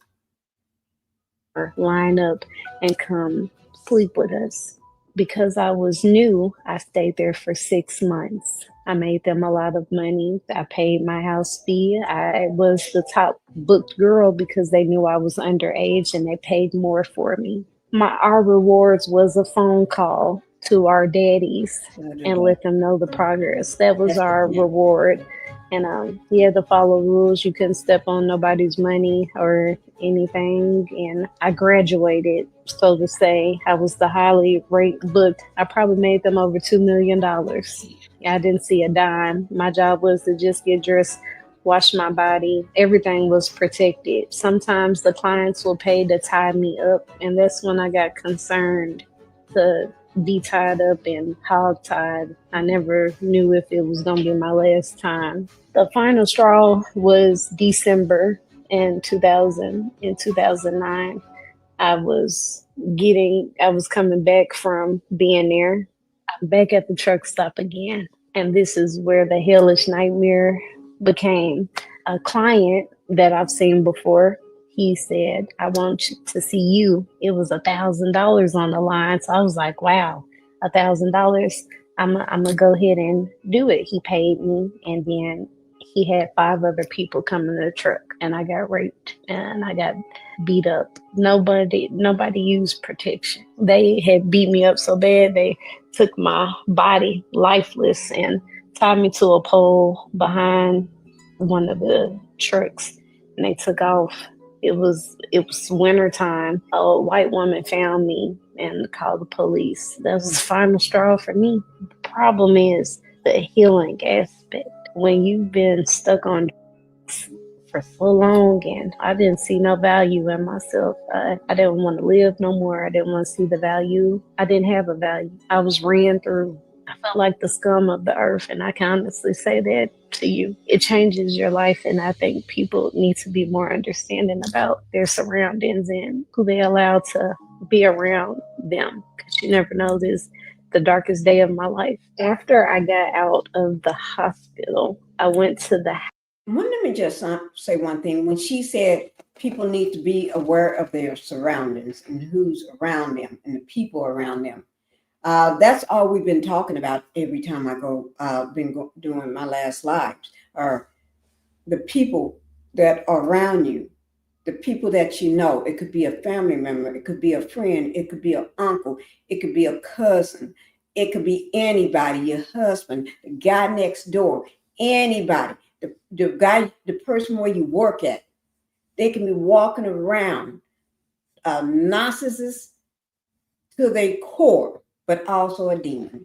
Line up and come sleep with us. because I was new, I stayed there for 6 months. I made them a lot of money. I paid my house fee. I was the top booked girl because they knew I was underage and they paid more for me. Our rewards was a phone call to our daddies and let them know the progress. That was our reward. And you had to follow rules. You couldn't step on nobody's money or anything. And I graduated, so to say. I was the highly ranked booked. I probably made them over $2 million. I didn't see a dime. My job was to just get dressed, wash my body. Everything was protected. Sometimes the clients will pay to tie me up, and that's when I got concerned to be tied up and hog-tied. I never knew if it was going to be my last time. The final straw was December in 2009. I was coming back from being there. I'm back at the truck stop again. And this is where the hellish nightmare became. A client that I've seen before, he said, I want to see you. It was $1,000 on the line. So I was like, wow, $1,000. I'm going to go ahead and do it. He paid me. And then he had 5 other people come in the truck, and I got raped and I got beat up. Nobody used protection. They had beat me up so bad they took my body lifeless and tied me to a pole behind one of the trucks, and they took off. It was winter time. A white woman found me and called the police. That was the final straw for me. The problem is the healing aspect. When you've been stuck on drugs for so long, and I didn't see no value in myself. I didn't want to live no more. I didn't want to see the value. I didn't have a value. I was ran through. I felt like the scum of the earth, and I can honestly say that to you. It changes your life, and I think people need to be more understanding about their surroundings and who they allow to be around them, because you never know. This the darkest day of my life. After I got out of the hospital, I went to the Well, let me just say one thing. When she said people need to be aware of their surroundings and who's around them and the people around them, that's all we've been talking about every time I go, doing my last lives, are the people that are around you, the people that you know. It could be a family member, it could be a friend, it could be an uncle, it could be a cousin, it could be anybody, your husband, the guy next door, anybody. The person where you work at, they can be walking around narcissists to their core, but also a demon.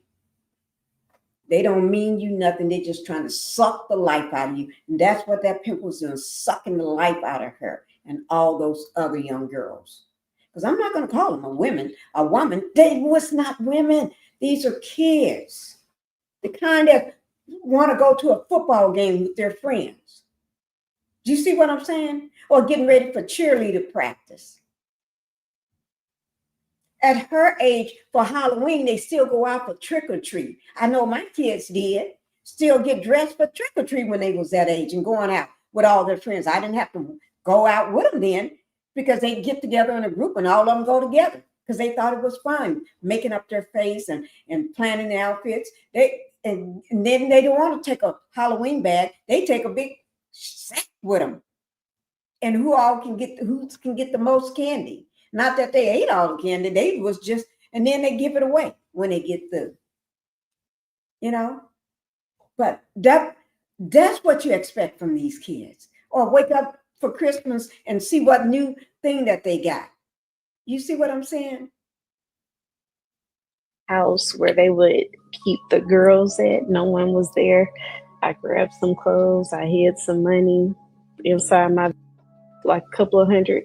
They don't mean you nothing. They're just trying to suck the life out of you. And that's what that pimp was doing, sucking the life out of her and all those other young girls. Because I'm not going to call them a woman. They was not women. These are kids. The kind that want to go to a football game with their friends. Do you see what I'm saying? Or getting ready for cheerleader practice. At her age, for Halloween, they still go out for trick-or-treat. I know my kids did. Still get dressed for trick-or-treat when they was that age and going out with all their friends. I didn't have to go out with them then because they get together in a group and all of them go together because they thought it was fun, making up their face and planning the outfits. And then they don't want to take a Halloween bag. They take a big sack with them. And who can get the most candy? Not that they ate all the candy. They was just, and then they give it away when they get through. But that's what you expect from these kids. Or wake up for Christmas and see what new thing that they got. You see what I'm saying? House where they would keep the girls at. No one was there. I grabbed some clothes. I hid some money inside my, like a couple of $100.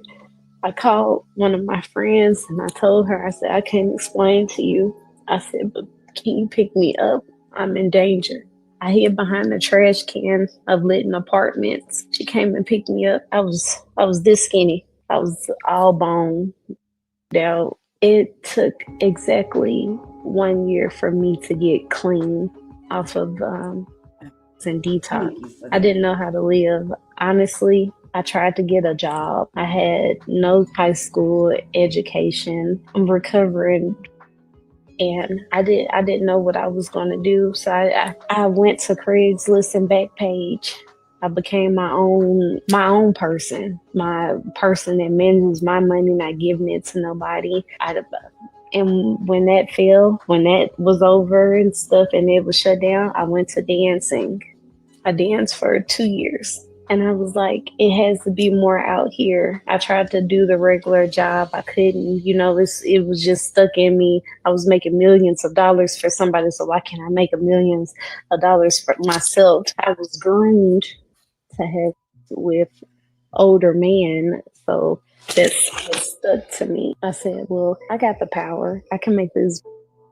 I called one of my friends and I told her, I said, I can't explain to you. I said, but can you pick me up? I'm in danger. I hid behind the trash can of Litton Apartments. She came and picked me up. I was this skinny. I was all bone out. It took exactly 1 year for me to get clean off of and detox. I didn't know how to live. Honestly, I tried to get a job. I had no high school education. I'm recovering and I didn't know what I was going to do. So I went to Craigslist and Backpage. I became my own person, my person that manages my money, not giving it to nobody. And when that failed, when that was over and stuff, and it was shut down, I went to dancing. I danced for 2 years. And I was like, it has to be more out here. I tried to do the regular job. I couldn't, it was just stuck in me. I was making millions of dollars for somebody. So why can't I make millions of dollars for myself? I was groomed to have with older men. So that's what stuck to me. I said, well, I got the power. I can make this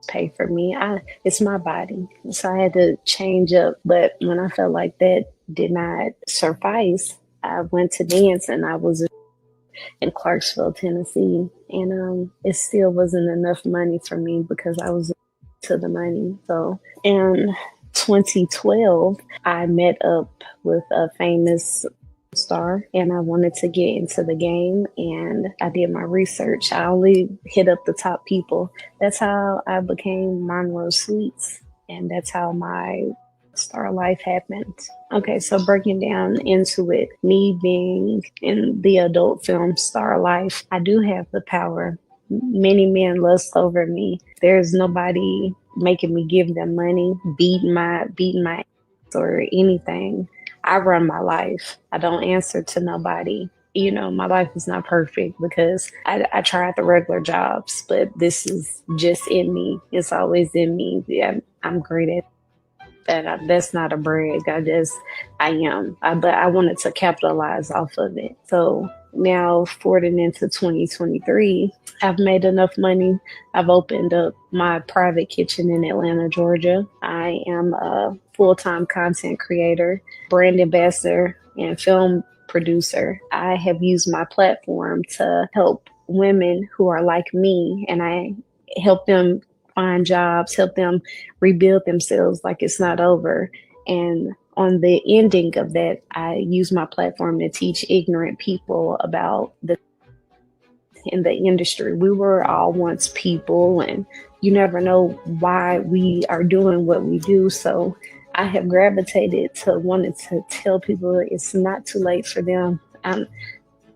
pay for me. It's my body. So I had to change up. But when I felt like that did not suffice, I went to dance, and I was in Clarksville, Tennessee. And it still wasn't enough money for me because I was to the money. So in 2012, I met up with a famous star, and I wanted to get into the game, and I did my research. I only hit up the top people. That's how I became Monroe Sweets, and that's how my star life happened. Okay, so breaking down into it, me being in the adult film star life, I do have the power. Many men lust over me. There's nobody making me give them money, beating my ass or anything. I run my life. I don't answer to nobody. My life is not perfect because I tried the regular jobs, but this is just in me. It's always in me. Yeah, I'm great at that. That's not a brag. I am. But I wanted to capitalize off of it. So now, forwarding into 2023, I've made enough money. I've opened up my private kitchen in Atlanta, Georgia. I am a full-time content creator, brand ambassador, and film producer. I have used my platform to help women who are like me, and I help them find jobs, help them rebuild themselves like it's not over. And on the ending of that, I use my platform to teach ignorant people about in the industry. We were all once people, and you never know why we are doing what we do. So I have gravitated to wanting to tell people it's not too late for them. And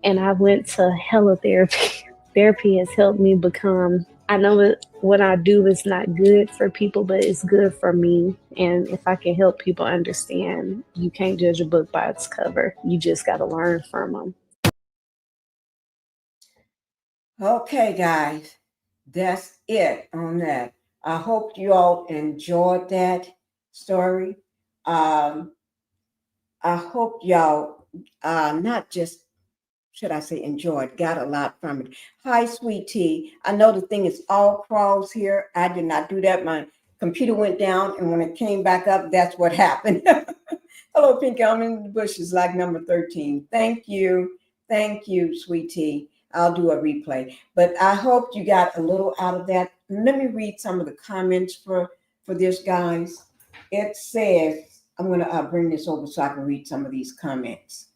I went to hella therapy. Therapy has helped me become, I know what I do is not good for people, but it's good for me. And if I can help people understand, you can't judge a book by its cover. You just got to learn from them. Okay, guys, that's it on that. I hope you all enjoyed that story. I hope y'all not just, should I say, enjoyed, got a lot from it. Hi, sweet tea. I know the thing is all crawls here. I did not do that. My computer went down, and when it came back up, that's what happened. Hello, Pinkie. I'm in the bushes like number 13. Thank you. Thank you, sweet tea. I'll do a replay. But I hope you got a little out of that. Let me read some of the comments for this, guys. It says, I'm going to bring this over so I can read some of these comments.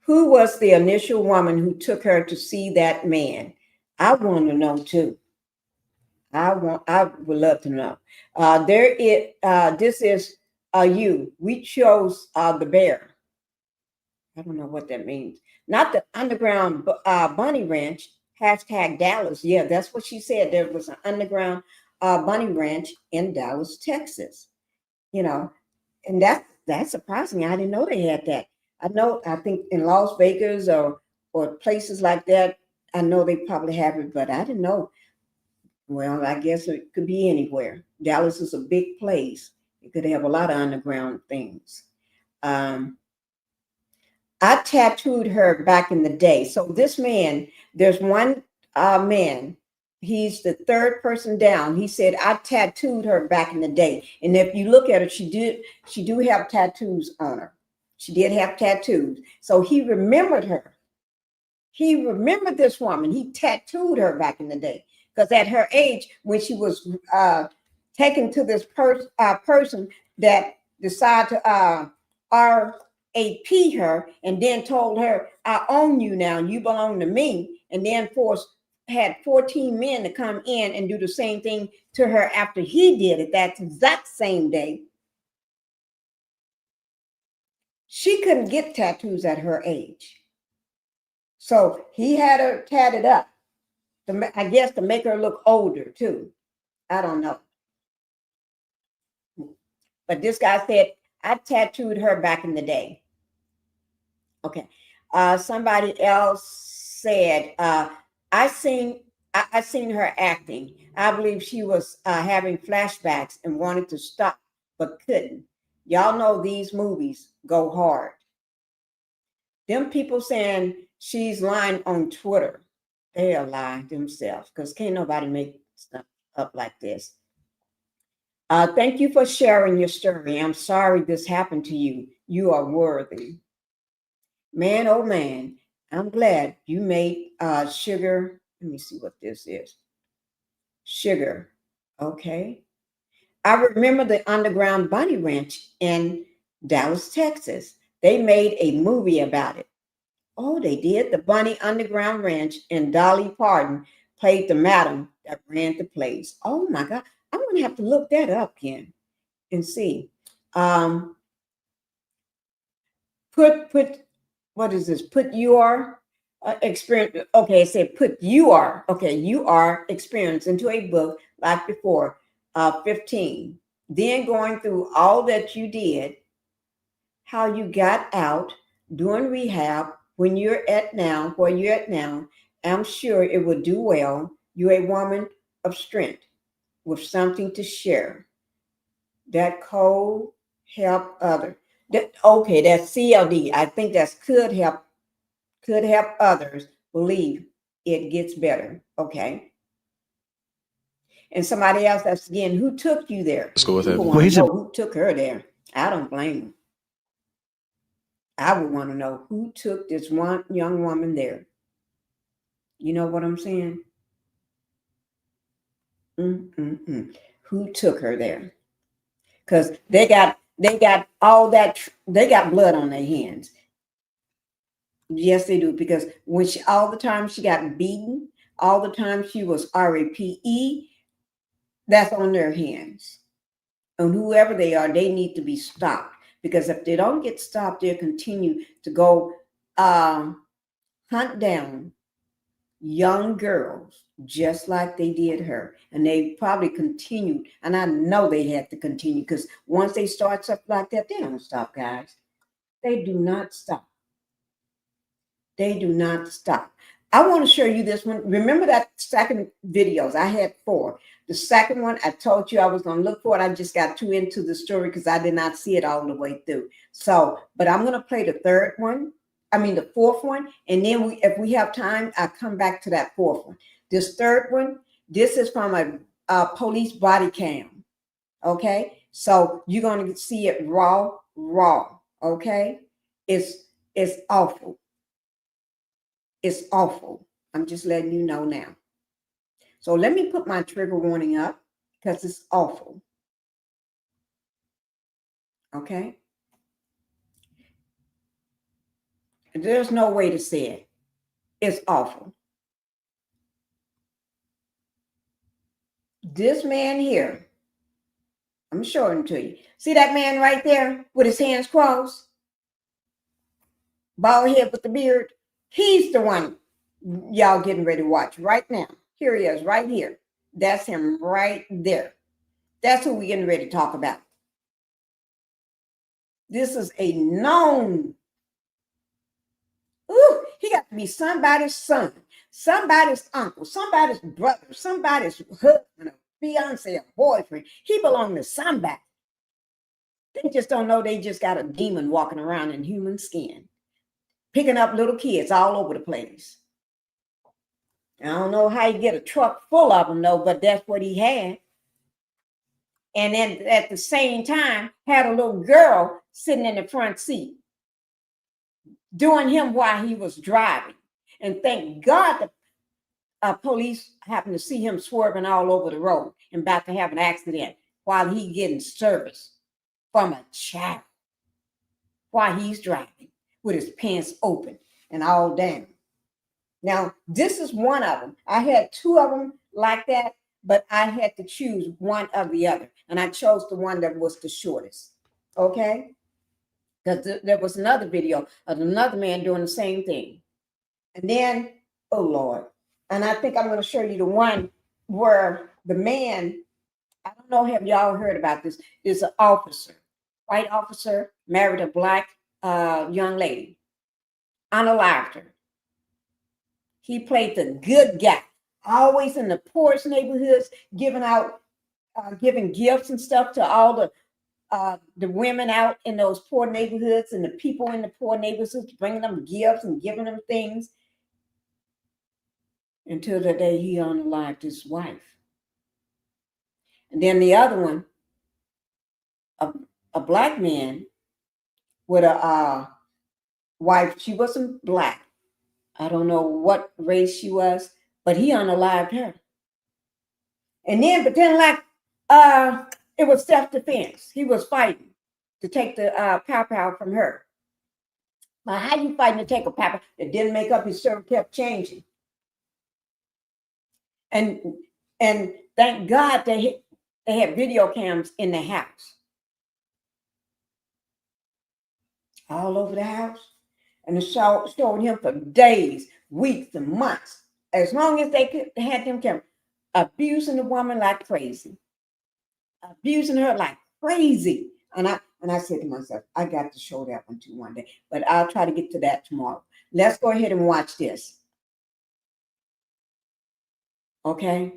Who was the initial woman who took her to see that man? I want to know too. I would love to know. This is you. We chose the bear. I don't know what that means. Not the underground bunny ranch. # Dallas. Yeah, that's what she said. There was an underground bunny ranch in Dallas, Texas. And that's surprising. I didn't know they had that. I think in Las Vegas or places like that, I know they probably have it, but I didn't know. Well, I guess it could be anywhere. Dallas is a big place. It could have a lot of underground things. I tattooed her back in the day. So this man, there's one man, he's the third person down. He said, I tattooed her back in the day. And if you look at her, she do have tattoos on her. She did have tattoos. So he remembered her. He remembered this woman. He tattooed her back in the day. Because at her age, when she was taken to this person that decided to AP her and then told her, I own you now, you belong to me, and then had 14 men to come in and do the same thing to her after he did it that exact same day. She couldn't get tattoos at her age. So he had her tatted up, I guess to make her look older too. I don't know. But this guy said, I tattooed her back in the day. Okay. Somebody else said, I seen her acting. I believe she was having flashbacks and wanted to stop, but couldn't. Y'all know these movies go hard. Them people saying she's lying on Twitter, they are lying themselves because can't nobody make stuff up like this. Thank you for sharing your story. I'm sorry this happened to you. You are worthy. Man, oh man, I'm glad you made sugar. Let me see what this is. Sugar. Okay. I remember the Underground Bunny Ranch in Dallas, Texas. They made a movie about it. Oh, they did. The Bunny Underground Ranch, and Dolly Parton played the madam that ran the place. Oh my God. I'm going to have to look that up again and see. What is this? Put your experience. Okay, it said put you are. Okay, you are experience into a book like before. 15. Then going through all that you did, how you got out, doing rehab, when you're at now, where you're at now. I'm sure it would do well. You're a woman of strength with something to share. That could help others. Okay, that's CLD. I think that's could help others believe it gets better. Okay. And somebody else, that's again, who took you there? Let's go with it. Well, who took her there? I don't blame them. I would want to know who took this one young woman there. You know what I'm saying? Who took her there? Because they got all that, they got blood on their hands. Yes, they do. Because when all the time she got beaten, all the time she was RAPE, that's on their hands. And whoever they are, they need to be stopped. Because if they don't get stopped, they'll continue to go hunt down young girls just like they did her. And they probably continued. And I know they had to continue because once they start stuff like that, they don't stop, guys. They do not stop. They do not stop. I want to show you this one. Remember that second videos? I had 4. The second one, I told you I was going to look for it. I just got too into the story because I did not see it all the way through. So, but I'm going to play the third one. I mean, the fourth one. And then if we have time, I'll come back to that fourth one. This third one, this is from a police body cam. Okay. So you're going to see it raw. Okay. It's awful. It's awful. I'm just letting you know now. So let me put my trigger warning up because it's awful. Okay. There's no way to say it. It's awful. This man here, I'm showing it to you. See that man right there with his hands crossed? Bald head with the beard? He's the one y'all getting ready to watch right now. Here he is, right here. That's him right there. That's who we're getting ready to talk about. This is a known. Ooh, he got to be somebody's son, somebody's uncle, somebody's brother, somebody's husband, a fiance, a boyfriend. He belonged to somebody. They just don't know they just got a demon walking around in human skin, picking up little kids all over the place. I don't know how you get a truck full of them, though, but that's what he had. And then at the same time, had a little girl sitting in the front seat, doing him while he was driving. And thank God the police happened to see him swerving all over the road and about to have an accident while he getting service from a child. while he's driving with his pants open and all down. Now, this is one of them. I had two of them like that, but I had to choose one or the other. And I chose the one that was the shortest. Okay? Because there was another video of another man doing the same thing. And then, oh Lord. And I think I'm going to show you the one where the man, I don't know, have y'all heard about this, is an officer, white officer, married a black young lady, unalived her. He played the good guy, always in the poorest neighborhoods, giving gifts and stuff to all the women out in those poor neighborhoods and the people in the poor neighborhoods, bringing them gifts and giving them things. Until the day he unalived his wife. And then the other one, a black man with a wife. She wasn't black. I don't know what race she was, but he unalived her. And then, but then it was self-defense. He was fighting to take the pow from her. Now, how you fighting to take a pow? It didn't make up. His server kept changing. And thank God they had video cams in the house, all over the house, and it showed him for days, weeks, and months, as long as they had them cameras, abusing the woman like crazy, abusing her like crazy. And I said to myself, I got to show that one too one day, but I'll try to get to that tomorrow. Let's go ahead and watch this. Okay.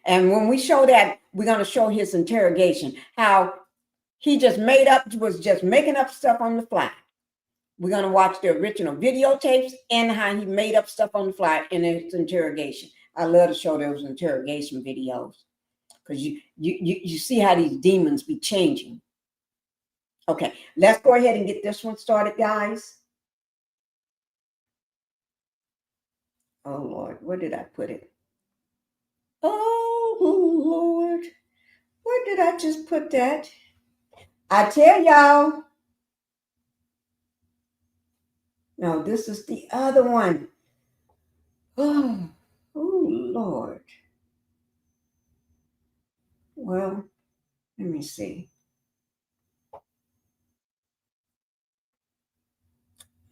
And when we show that, we're going to show his interrogation, how he was just making up stuff on the fly. We're going to watch the original videotapes and how he made up stuff on the fly in his interrogation. I love to show those interrogation videos because you see how these demons be changing. Okay, let's go ahead and get this one started, guys. Oh, Lord, where did I put it? Oh, Lord, where did I just put that? I tell y'all. No, this is the other one. Oh, Lord. Well, let me see.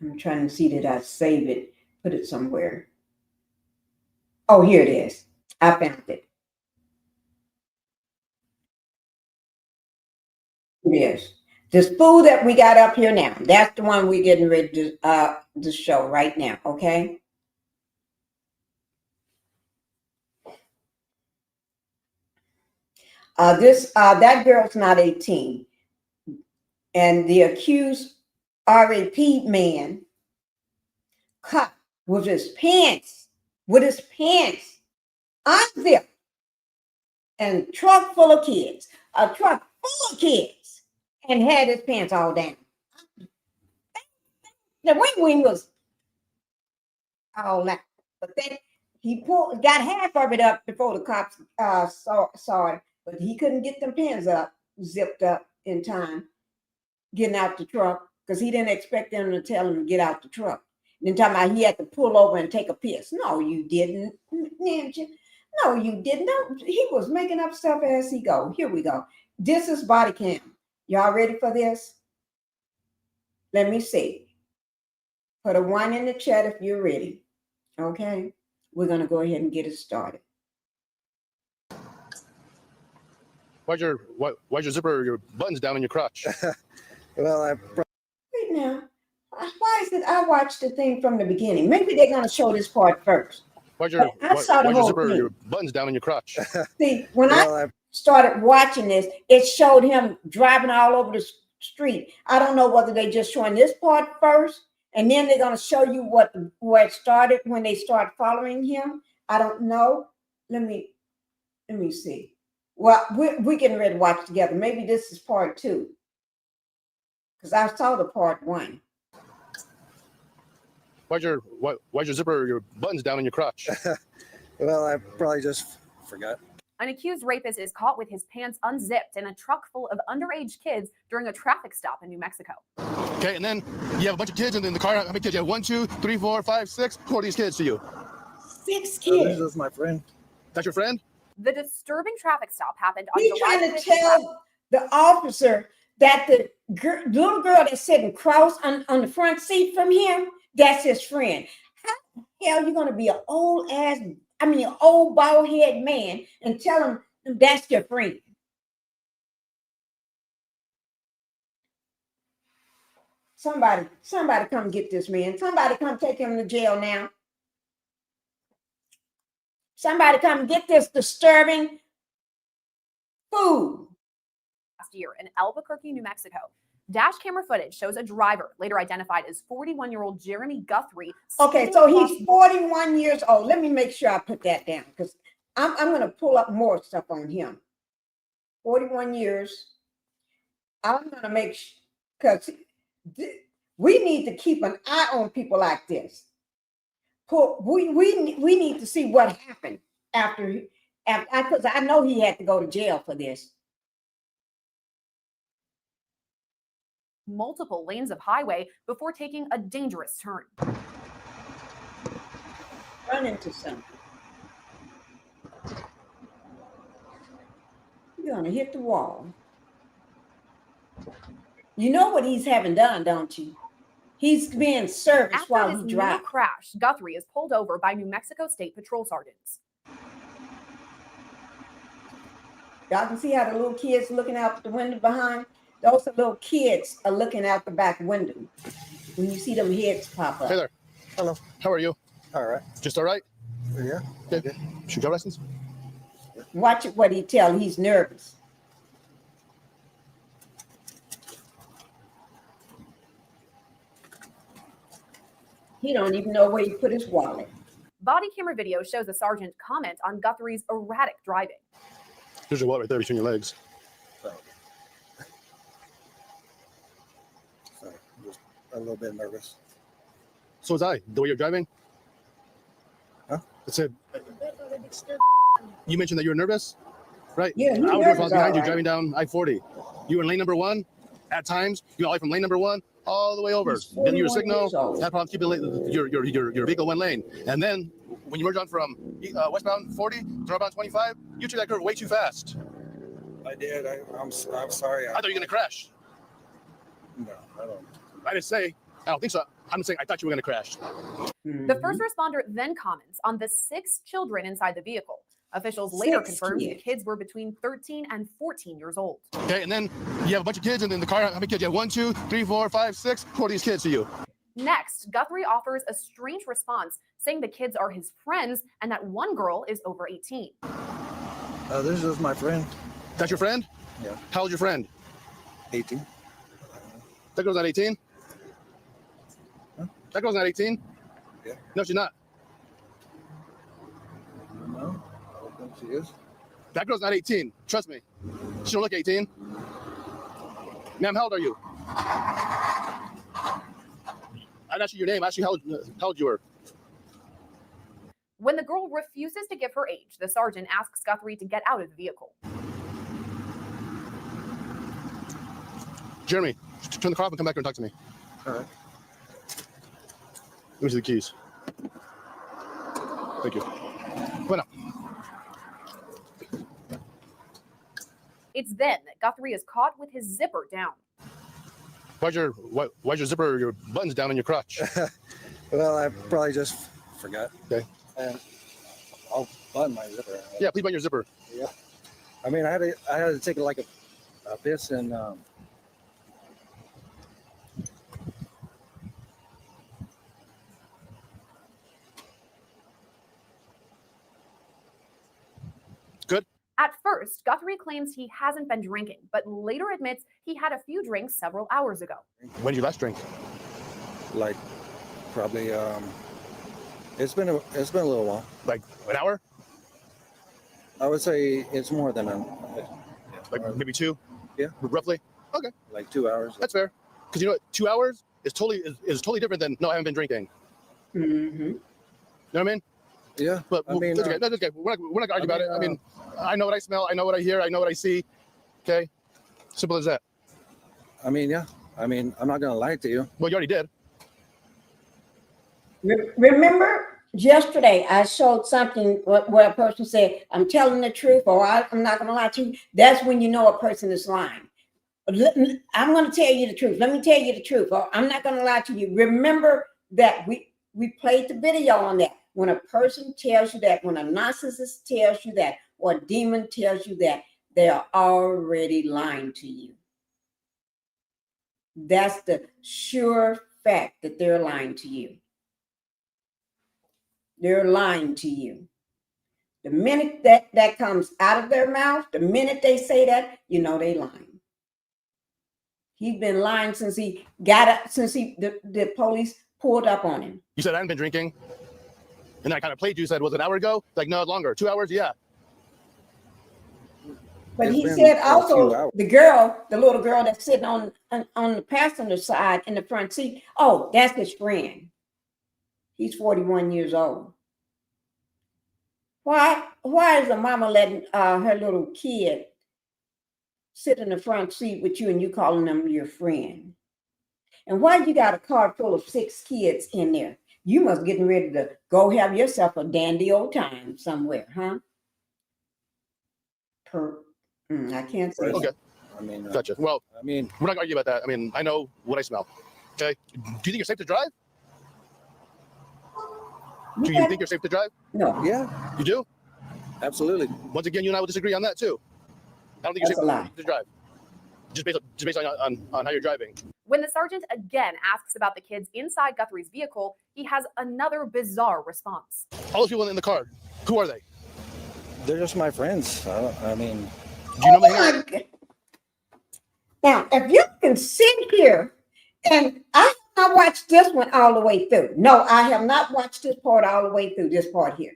I'm trying to see that I save it, put it somewhere. Oh, here it is. I found it. Yes. This food that we got up here now, that's the one we're getting ready to show right now, okay? That girl's not 18. And the accused RAP man caught with his pants unzipped, and truck full of kids, and had his pants all down. The wing was all that, but then he got half of it up before the cops saw it, but he couldn't get them pants zipped up in time, getting out the truck, because he didn't expect them to tell him to get out the truck. And then talking about he had to pull over and take a piss. No, you didn't, Nancy. No, you didn't. No, he was making up stuff as he go. Here we go. This is body cam. Y'all ready for this? Let me see. Put a 1 in the chat if you're ready. Okay, we're gonna go ahead and get it started. Why's your zipper, your buttons down in your crotch? Well, Wait now. Why is it I watched the thing from the beginning? Maybe they're gonna show this part first. Why's your zipper, your buttons down in your crotch? See, when I started watching this, it showed him driving all over the street. I don't know whether they just showing this part first, and then they're gonna show you where it started when they start following him. I don't know. Let me see. Well, we're getting ready to watch together. Maybe this is part 2, because I saw the part 1. Why's your zipper, your buttons down in your crotch? well, I probably just forgot. An accused rapist is caught with his pants unzipped in a truck full of underage kids during a traffic stop in New Mexico. Okay, and then you have a bunch of kids in the car. How many kids? You have 1, 2, 3, 4, 5, 6. Who are these kids to you? 6 This kids. is my friend. That's your friend? The disturbing traffic stop happened on He's July trying to 5th. tell the officer that the little girl that's sitting cross on the front seat from him, that's his friend. How the hell you gonna be an old bald head man and tell him that's your friend? Somebody come get this man. Somebody come take him to jail now. Somebody come get this disturbing food. Last year in Albuquerque, New Mexico. Dash camera footage shows a driver, later identified as 41-year-old Jeremy Guthrie. Okay, so he's 41 years old. Let me make sure I put that down because I'm going to pull up more stuff on him. 41 years. I'm going to make sure because we need to keep an eye on people like this. We need to see what happened after because I know he had to go to jail for this. Multiple lanes of highway before taking a dangerous turn. Run into something. You're going to hit the wall. You know what he's having done, don't you? He's being serviced After while his he near drives. crash, Guthrie is pulled over by New Mexico State Patrol sergeants. Y'all can see how the little kids looking out the window behind? Those are little kids are looking out the back window when you see them heads pop up. Hey there. Hello. How are you? All right. Just all right? Yeah. Okay. Shoot your license? Watch it what he tell. He's nervous. He don't even know where he put his wallet. Body camera video shows a sergeant comment on Guthrie's erratic driving. There's your wallet right there between your legs. Sorry, just a little bit nervous. So was I. The way you're driving? Huh? It said, you mentioned that you were nervous, right? Yeah, he's I was nervous, behind you all right. driving down I-40. You were in lane number 1. At times, you all the way from lane number 1 all the way over. He's Then you were 41 signal. years old. Had problems keeping your vehicle one lane. And then when you merge on from westbound 40 to northbound 25, you took that curve way too fast. I did. I'm sorry. I thought you were gonna crash. No, I don't. I didn't say. I don't think so. I'm saying I thought you were gonna crash. The first responder then comments on the 6 children inside the vehicle. Officials later 6 confirmed the kids. kids were between 13 and 14 years old. Okay, and then you have a bunch of kids in the car. How many kids? You have 1, 2, 3, 4, 5, 6. Who are these kids to you? Next, Guthrie offers a strange response, saying the kids are his friends and that one girl is over 18. This is my friend. That's your friend? Yeah. How old's your friend? 18. That girl's not 18? Huh? That girl's not 18? Yeah. No, she's not. No, I don't think she is. That girl's not 18. Trust me. She don't look 18. Ma'am, how old are you? I didn't ask you your name. I asked you how old you were. When the girl refuses to give her age, the sergeant asks Guthrie to get out of the vehicle. Jeremy, turn the car off and come back here and talk to me. All right. Let me see the keys. Thank you. Come on up. It's then that Guthrie is caught with his zipper down. Why's your zipper, your buttons down in your crotch? Well, I probably just forgot. Okay. And I'll button my zipper. Yeah, please button your zipper. Yeah. I mean, I had to take like a piss and Good. At first, Guthrie claims he hasn't been drinking, but later admits he had a few drinks several hours ago. When did you last drink? like probably it's been a little while. Like an hour? I would say it's more than Like maybe 2? Yeah. Roughly? Okay, like 2 hours. that's fair. Because you know what? 2 hours is totally different than no, I haven't been drinking. Mm-hmm. You know what I mean? Yeah. But I mean, that's okay. That's okay. We're not gonna argue about it. I mean, I know what I smell. I know what I hear. I know what I see. Okay, simple as that. I mean, yeah. I mean, I'm not gonna lie to you. Well, you already did. Remember yesterday I showed something where a person said, I'm telling the truth, or I'm not going to lie to you. That's when you know a person is lying. I'm going to tell you the truth. Let me tell you the truth, or I'm not going to lie to you. Remember that we played the video on that. When a person tells you that, when a narcissist tells you that, or a demon tells you that, they are already lying to you. That's the sure fact that they're lying to you. They're lying to you. The minute that comes out of their mouth, the minute they say that, you know they lying. He's been lying since he got up, since the police pulled up on him. You said I hadn't been drinking. And then I kind of played you, said, was it an hour ago? Like, no, longer. 2 hours? Yeah. But It's he been said a few also, hours. the little girl that's sitting on the passenger side in the front seat, oh, that's his friend. He's 41 years old. Why is the mama letting her little kid sit in the front seat with you and you calling them your friend? And why you got a car full of 6 kids in there? You must getting ready to go have yourself a dandy old time somewhere, huh? I can't say Okay. that. I mean, Gotcha. Well, I mean, we're not going to argue about that. I mean, I know what I smell. Okay. Do you think you're safe to drive? Do you think you're safe to drive? No, yeah, You do? absolutely. Once again, you and I will disagree on that too. I don't think that's a you're lie. safe to drive. Just based on how you're driving. When the sergeant again asks about the kids inside Guthrie's vehicle, he has another bizarre response. All those people in the car, who are they? They're just my friends. I mean, Do you know Oh them? my God. Now, if you can sit here, and I have not watched this one all the way through. No, I have not watched this part all the way through, this part here.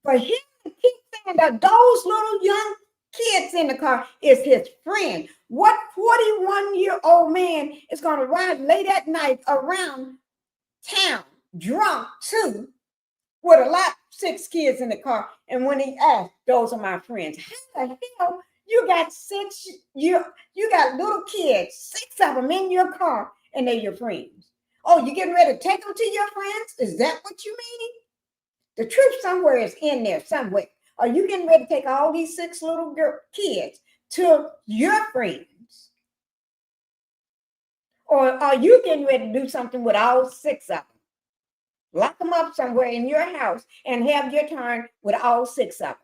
For him to keep saying that those little young kids in the car is his friend. What 41-year-old man is going to ride late at night around town, drunk too, with a lot 6 kids in the car? And when he asked, those are my friends. How the hell you got 6? You got little kids, 6 of them in your car, and they're your friends. Oh, you getting ready to take them to your friends? Is that what you mean? The truth somewhere is in there somewhere. Are you getting ready to take all these 6 little kids to your friends? Or are you getting ready to do something with all 6 of them? Lock them up somewhere in your house and have your turn with all 6 of them.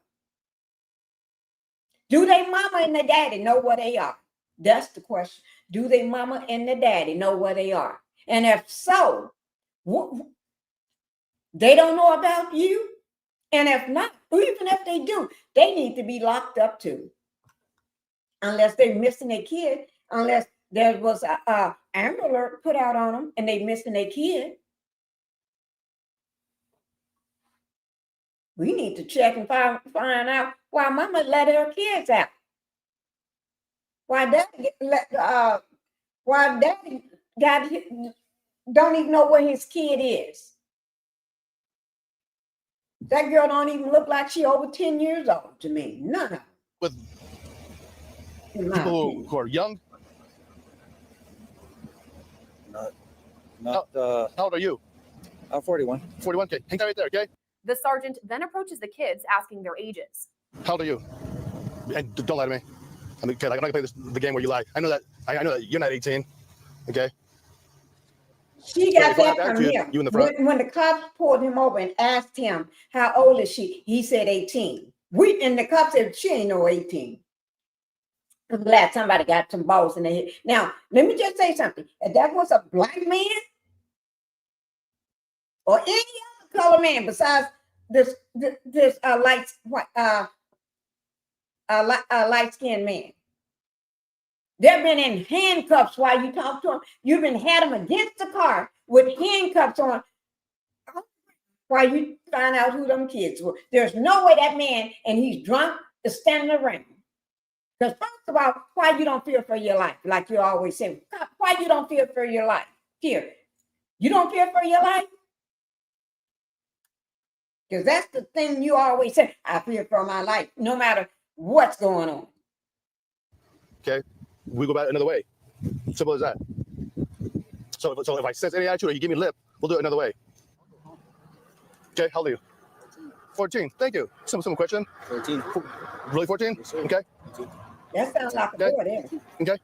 Do they mama and the daddy know where they are? That's the question. Do they mama and the daddy know where they are? And if so, they don't know about you? And if not, even if they do, they need to be locked up too. Unless they're missing a kid, unless there was a Amber Alert put out on them and they missing a kid. We need to check and find out why mama let her kids out. Why daddy don't even know where his kid is. That girl don't even look like she over 10 years old to me. None of them. With In my people opinion. who are young? not. How old are you? I'm 41. 41? Okay. Hang tight right there, okay? The sergeant then approaches the kids, asking their ages. How old are you? And don't lie to me. I mean, kid, I'm not gonna play the game where you lie. I know that you're not 18. Okay. She So got if I have that from attitude, him. you in the front. When the cops pulled him over and asked him, how old is she? He said 18. And the cops said, she ain't no 18. I'm glad somebody got some balls in their head. Now, let me just say something. If that was a black man or any other color man besides this light-skinned man, they've been in handcuffs while you talk to them. You've been had them against the car with handcuffs on while you find out who them kids were. There's no way that man, and he's drunk, is standing around. Because first of all, why you don't fear for your life? Like you always say, why you don't fear for your life? Fear. You don't fear for your life? Because that's the thing you always say. I fear for my life, no matter what's going on. Okay. We go about it another way. Simple as that. So if I sense any attitude or you give me lip, we'll do it another way. Okay, how old are you? 14. Thank you. Simple question. 14. Really 14? Okay. That sounds like a Okay. boy there. Okay.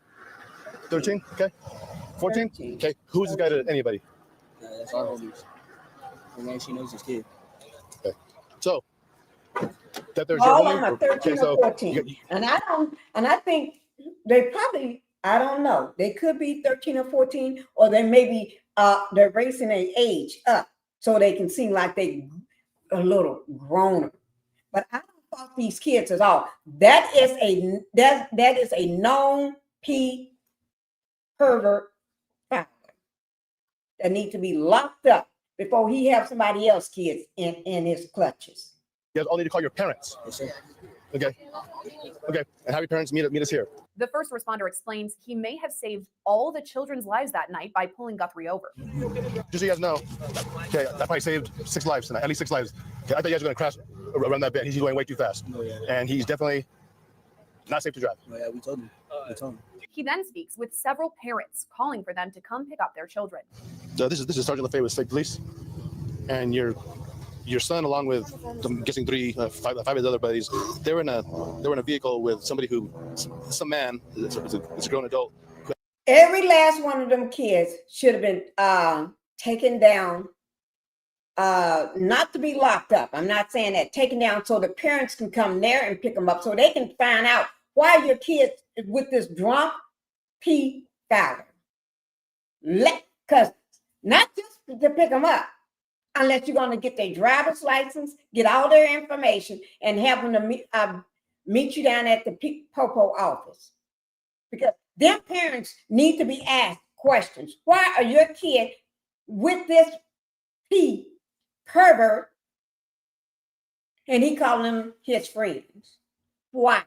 13. Okay. 14. 13. Okay. Who's this guy to anybody? That's our homies. And then she knows his kid. Okay. So that there's All your of them are homie. 13 or 14. And I think they probably, I don't know, they could be 13 or 14, or they may be they're raising their age up so they can seem like they a little grown. But I don't fault these kids at all. That is a known pervert father that need to be locked up before he have somebody else kids in his clutches. You guys all need to call your parents. Yes, sir. Okay. Okay. And have your parents meet us here. The first responder explains he may have saved all the children's lives that night by pulling Guthrie over. Just so you guys know, okay, that probably saved 6 lives tonight, at least 6 lives. Okay, I thought you guys were going to crash around that bend. He's going way too fast. Oh, yeah. And he's definitely not safe to drive. Oh, yeah, we told him. We told him. He then speaks with several parents, calling for them to come pick up their children. So this is Sergeant LaFay with State Police. And your son, along with, I'm guessing 5 of his other buddies, they were in a vehicle with somebody who, some man, it's a grown adult. Every last one of them kids should have been taken down, not to be locked up. I'm not saying that, taken down so the parents can come there and pick them up so they can find out why your kids with this drunk P Fowler. Because not just to pick them up, unless you're going to get their driver's license, get all their information, and have them to meet you down at the Popo office. Because their parents need to be asked questions. Why are your kids with this P pervert? And he calling them his friends. Why?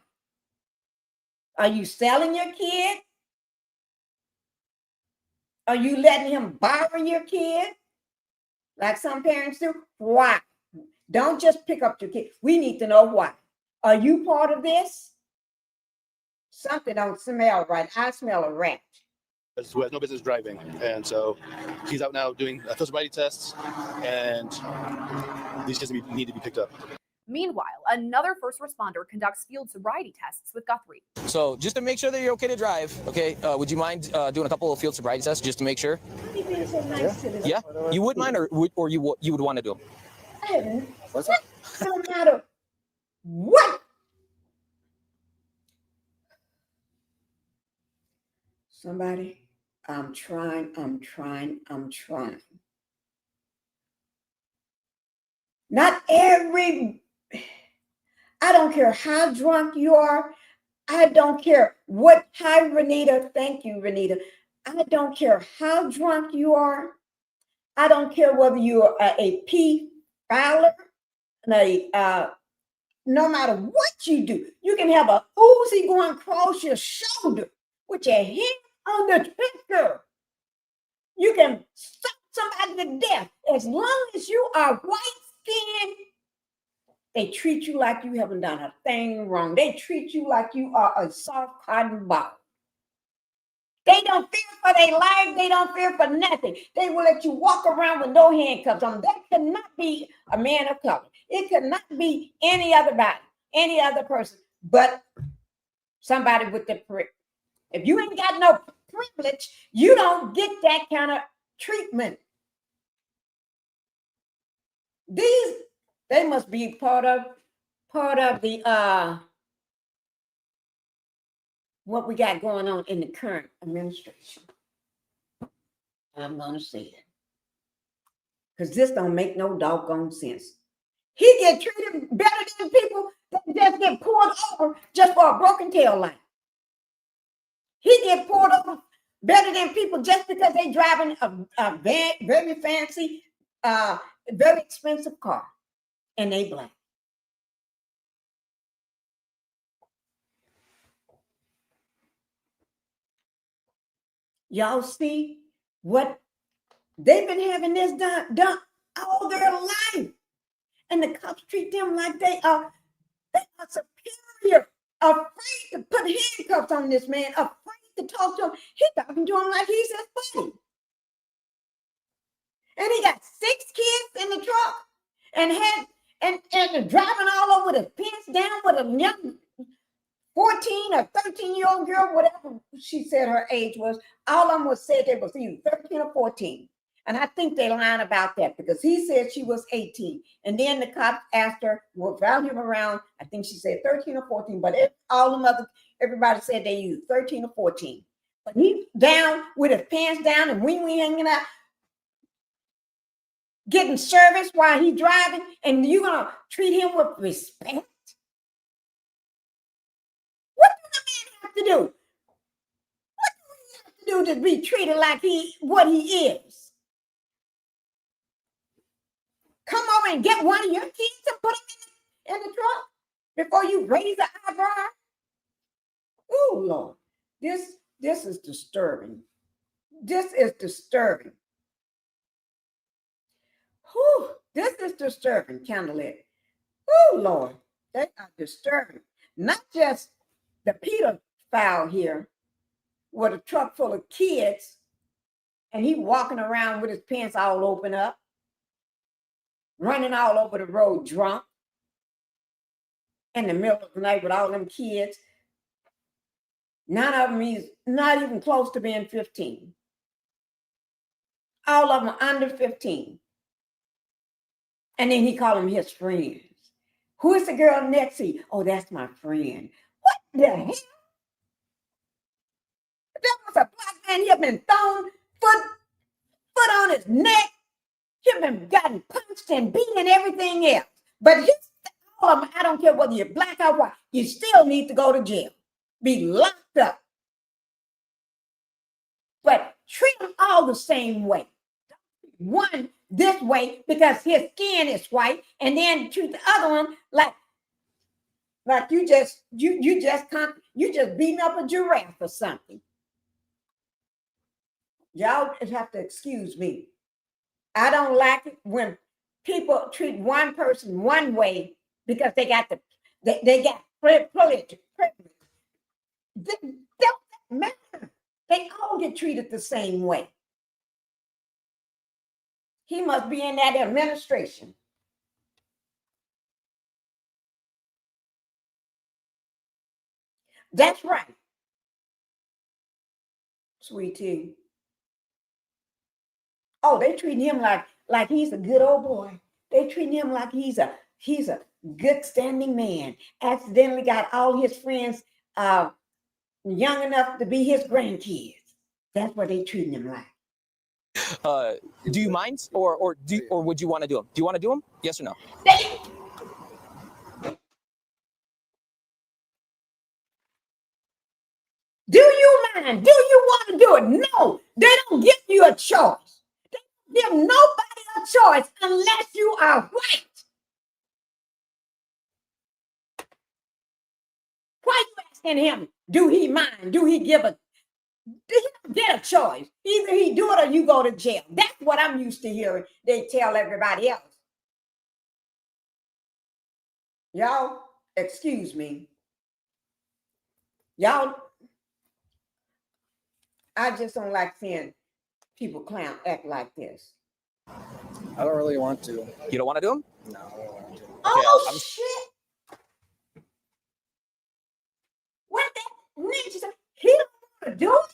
Are you selling your kid? Are you letting him borrow your kid? Like some parents do? Why? Don't just pick up your kid. We need to know why. Are you part of this? Something don't smell right. I smell a rat. Who has no business driving. And so he's out now doing field sobriety tests, and these kids need to be picked up. Meanwhile, another first responder conducts field sobriety tests with Guthrie. So just to make sure that you're okay to drive, okay, would you mind doing a couple of field sobriety tests just to make sure? He being so nice to this. Yeah? You would mind, or you would want to do them? What's that? No matter what. Somebody, I'm trying. Not every, I don't care how drunk you are. I don't care what, hi, Renita. Thank you, Renita. I don't care how drunk you are. I don't care whether you are a P Fowler, no matter what you do. You can have a Uzi going across your shoulder with your hand on the trigger. You can stop somebody to death. As long as you are white skinned, they treat you like you haven't done a thing wrong. They treat you like you are a soft cotton ball. They don't fear for their life. They don't fear for nothing. They will let you walk around with no handcuffs on. That cannot be a man of color. It could not be any other body, any other person, but somebody with the privilege. If you ain't got no privilege, you don't get that kind of treatment. They must be part of the what we got going on in the current administration. I'm gonna say it. Because this don't make no doggone sense. He get treated better than people that just get pulled over just for a broken tail light. He get pulled over better than people just because they driving a very fancy, very expensive car, and they black. Y'all see what they've been having this done all their life, and the cops treat them like they are superior, afraid to put handcuffs on this man, afraid to talk to him. He's talking to him like he's his buddy. And he got 6 kids in the truck and driving all over with his pants down with a young 14 or 13-year-old girl, whatever she said her age was. All of them was said they was either 13 or 14. And I think they lied about that because he said she was 18. And then the cops asked her, well, found him around, I think she said 13 or 14, but everybody said they used 13 or 14. But he's down with his pants down and wing hanging out, getting service while he's driving, and you're going to treat him with respect? What do the man have to do? What do we have to do to be treated like what he is? Come over and get one of your kids and put them in the truck before you raise an eyebrow? Oh, Lord. This is disturbing. This is disturbing. Whew, this is disturbing, Candlelit. Oh, Lord, they are disturbing. Not just the pedophile here with a truck full of kids and he walking around with his pants all open up, running all over the road drunk in the middle of the night with all them kids. None of them is not even close to being 15. All of them are under 15. And then he called them his friends. Who is the girl next to you? Oh, that's my friend. What the hell? That was a black man. He had been thrown, foot on his neck. He had been gotten punched and beaten and everything else. But all of them, I don't care whether you're black or white, you still need to go to jail. Be locked up. But treat them all the same way. One this way because his skin is white, and then treat the other one like you just beating up a giraffe or something. Y'all have to excuse me. I don't like it when people treat one person one way because they got privilege. That don't matter. They all get treated the same way. He must be in that administration. That's right, sweetie. Oh, they treat him like he's a good old boy. They treat him like he's a good standing man. Accidentally got all his friends young enough to be his grandkids. That's what they treating him like. Do you mind, or would you want to do them? Do you want to do them? Yes or no? Do you mind? Do you want to do it? No, they don't give you a choice. They don't give nobody a choice unless you are white. Why are you asking him? Do he mind? Do he give a? He don't get a choice. Either he do it or you go to jail. That's what I'm used to hearing. They tell everybody else. Y'all, excuse me. Y'all, I just don't like seeing people act like this. I don't really want to. You don't want to do them? No, I don't want to. Oh, shit. What that ninja said? He don't want to do it?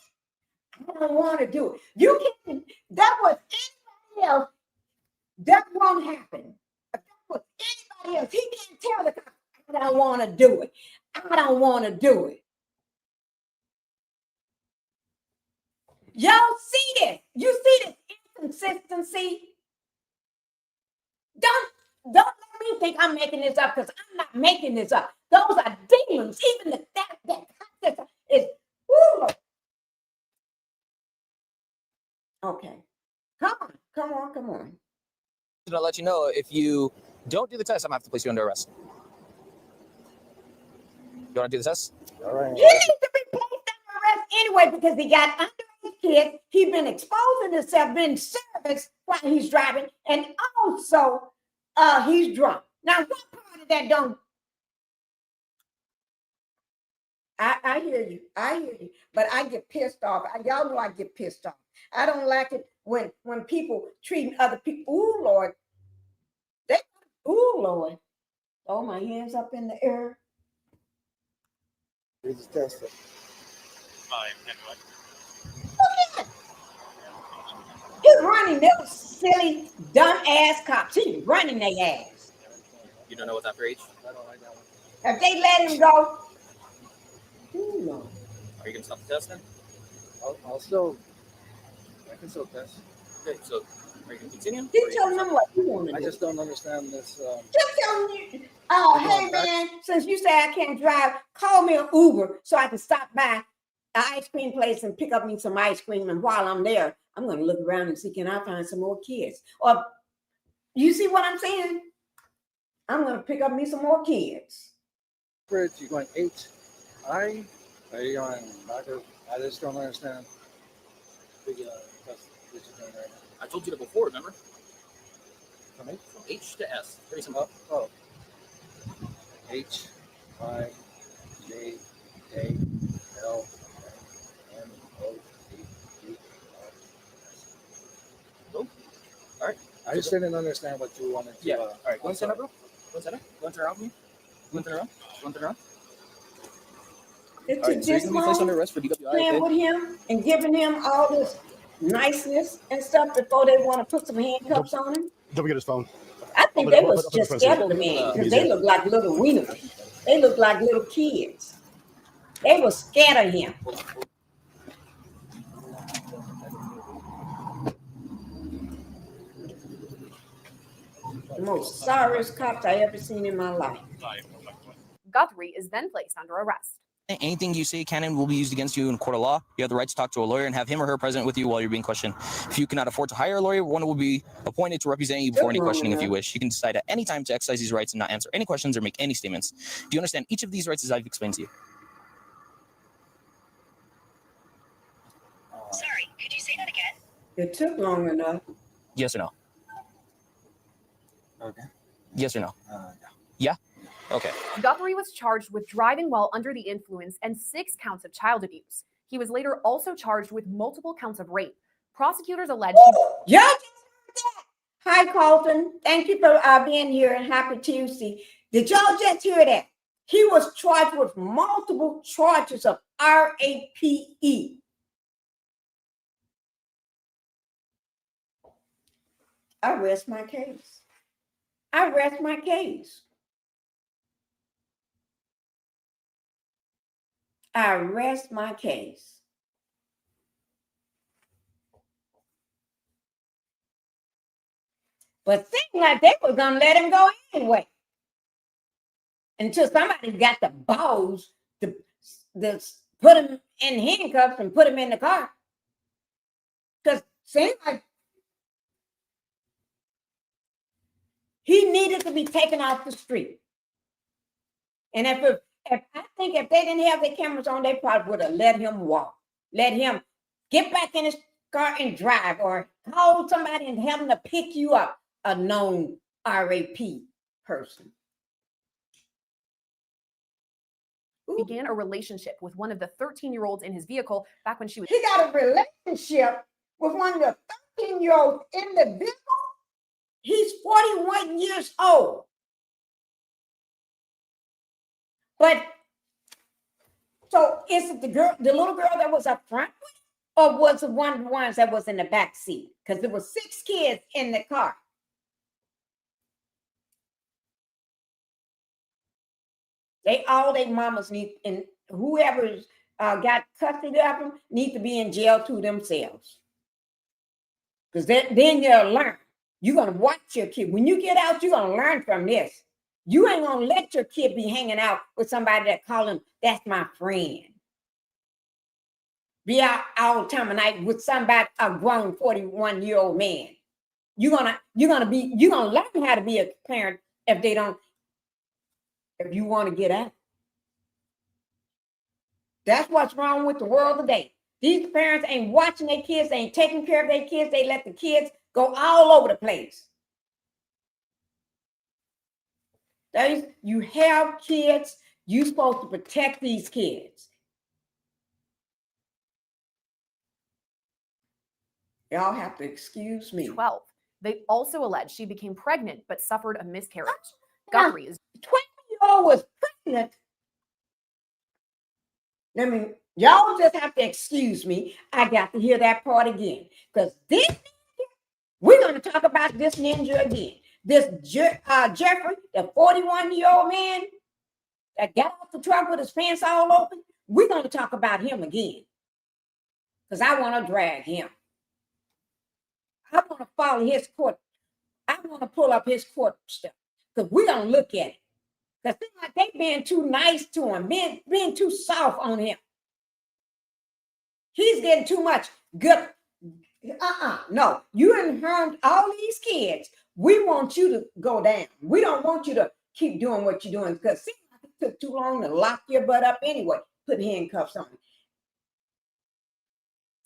I don't want to do it. You can, that was anybody else, that won't happen. If that was anybody else, he can't tell the cop, I don't want to do it. I don't want to do it. Y'all see this? You see this inconsistency? Don't let me think I'm making this up, because I'm not making this up. Those are demons. Even the fact that concept is, woo. Okay. Come on. I'm going to let you know, if you don't do the test, I'm going to have to place you under arrest. You want to do the test? All right. He needs to be placed under arrest anyway because he got underage kids. He's been exposing himself, been serviced while he's driving, and also he's drunk. Now, what part of that don't? I hear you. I hear you. But I get pissed off. Y'all know I get pissed off. I don't like it when people treating other people. Ooh, Lord. Ooh, Lord. Throw my hands up in the air. Here's the tester. He's running those silly, dumb ass cops. He's running their ass. You don't know what's after H? If they let him go, ooh, Lord. Are you gonna stop the test then? I'll still, I can still test. Okay, so are you gonna continue? He telling them what you want to do. I just don't understand this. Just telling you, oh, hey man, since you say I can't drive, call me an Uber so I can stop by an ice cream place and pick up me some ice cream. And while I'm there, I'm going to look around and see, can I find some more kids? Or you see what I'm saying? I'm going to pick up me some more kids. Bridge, you're going H, I, are you going backwards? I just don't understand. That's what you're doing right now. I told you that before, remember? From H? From H to S. Very simple. Oh. H, I, J, A, L, M, O, P, Q, R, S. Nope. All right. I just didn't understand what you wanted to. Yeah. All right. Go and stand up, bro. Go and stand up. Go and turn around with me. Go and turn around. Go and turn around. It All took right. So you're this gonna be placed under long arrest for DWI. playing Okay? with him and giving him all this niceness and stuff before they want to put some handcuffs on him. Don't forget his phone. I think they was just scared of the man because they look like little wieners. They look like little kids. They were scared of him. The most sorriest cops I ever seen in my life. Guthrie is then placed under arrest. Anything you say can and will be used against you in court of law. You have the right to talk to a lawyer and have him or her present with you while you're being questioned. If you cannot afford to hire a lawyer, one will be appointed to represent you before any questioning if you wish. You can decide at any time to exercise these rights and not answer any questions or make any statements. Do you understand each of these rights as I've explained to you? Sorry, could you say that again? It took long enough. Yes or no? Okay. Yes or no? Yeah. Yeah? Okay. Guthrie was charged with driving while under the influence and 6 counts of child abuse. He was later also charged with multiple counts of rape. Prosecutors alleged Y'all just heard that? Hi, Colton. Thank you for being here and happy Tuesday. Did y'all just hear that? He was charged with multiple charges of RAPE. I rest my case. I rest my case. I rest my case. But seemed like they were going to let him go anyway. Until somebody got the balls to put him in handcuffs and put him in the car. Because it seemed like he needed to be taken off the street. And if I think if they didn't have their cameras on, they probably would have let him walk. Let him get back in his car and drive, or call somebody and have them to pick you up, a known RAP person. began a relationship with one of the 13-year-olds in his vehicle back when she was. He got a relationship with one of the 13-year-olds in the vehicle. He's 41 years old. But so is it the little girl that was up front with, or was it one of the ones that was in the back seat? Because there were 6 kids in the car. All their mamas need, and whoever's got custody of them need to be in jail too themselves. Because then you'll learn. You're going to watch your kid. When you get out, you're going to learn from this. You ain't going to let your kid be hanging out with somebody that call him, that's my friend. Be out all the time of night with somebody, a grown 41-year-old man. You're gonna learn how to be a parent if you want to get out. That's what's wrong with the world today. These parents ain't watching their kids, they ain't taking care of their kids, they let the kids go all over the place. You have kids, you're supposed to protect these kids. Y'all have to excuse me. 12. They also allege she became pregnant but suffered a miscarriage. Now, Guthrie is 12-year-old was pregnant. Y'all just have to excuse me. I got to hear that part again. Because this, we're going to talk about this ninja again. This Jeffrey, the 41-year-old man that got off the truck with his pants all open, we're going to talk about him again. Because I want to drag him. I want to follow his court. I want to pull up his court stuff. Because we're going to look at it. Because it seems like they being too nice to him, being too soft on him. He's getting too much good. No, you and harmed all these kids. We want you to go down. We don't want you to keep doing what you're doing because it seems like it took too long to lock your butt up anyway. Put handcuffs on.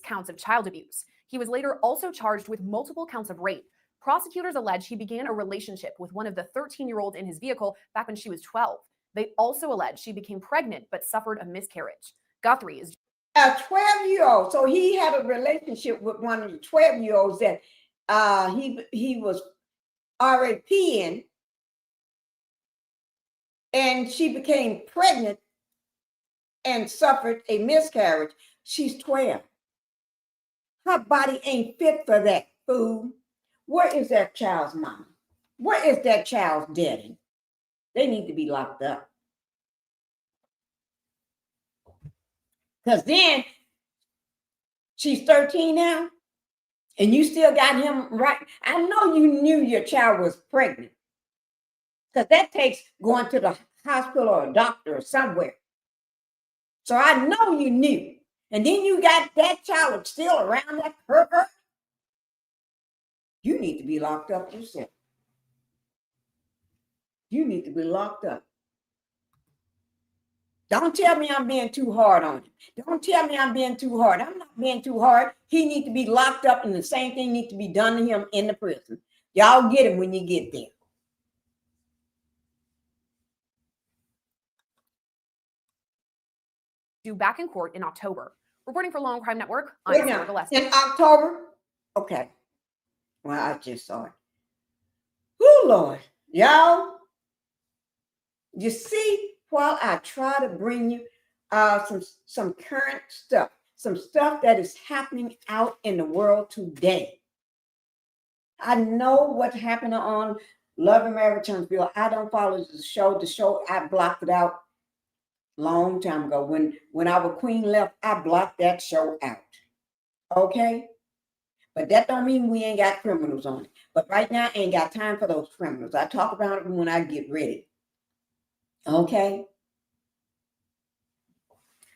counts of child abuse. He was later also charged with multiple counts of rape. Prosecutors allege he began a relationship with one of the 13-year-olds in his vehicle back when she was 12. They also allege she became pregnant but suffered a miscarriage. Guthrie is a 12-year-old. So he had a relationship with one of the 12-year-olds that he was already peeing, and she became pregnant and suffered a miscarriage. She's 12. Her body ain't fit for that, fool. Where is that child's mama? Where is that child's daddy? They need to be locked up. Because then she's 13 now, and you still got him right. I know you knew your child was pregnant, because that takes going to the hospital or a doctor or somewhere. So I know you knew. And then you got that child still around that pervert. You need to be locked up yourself. You need to be locked up. Don't tell me I'm being too hard on him. Don't tell me I'm being too hard. I'm not being too hard. He needs to be locked up, and the same thing needs to be done to him in the prison. Y'all get him when you get there. due back in court in October. Reporting for Law&Crime Network, Wait I'm now, Sarah Gillespie. in October? Okay. Well, I just saw it. Oh, Lord. Y'all, you see, while I try to bring you some current stuff, some stuff that is happening out in the world today. I know what happened on Love and Marriage Huntsville. I don't follow the show. The show, I blocked it out long time ago. When our queen left, I blocked that show out. Okay? But that don't mean we ain't got criminals on it. But right now, I ain't got time for those criminals. I talk about it when I get ready. Okay?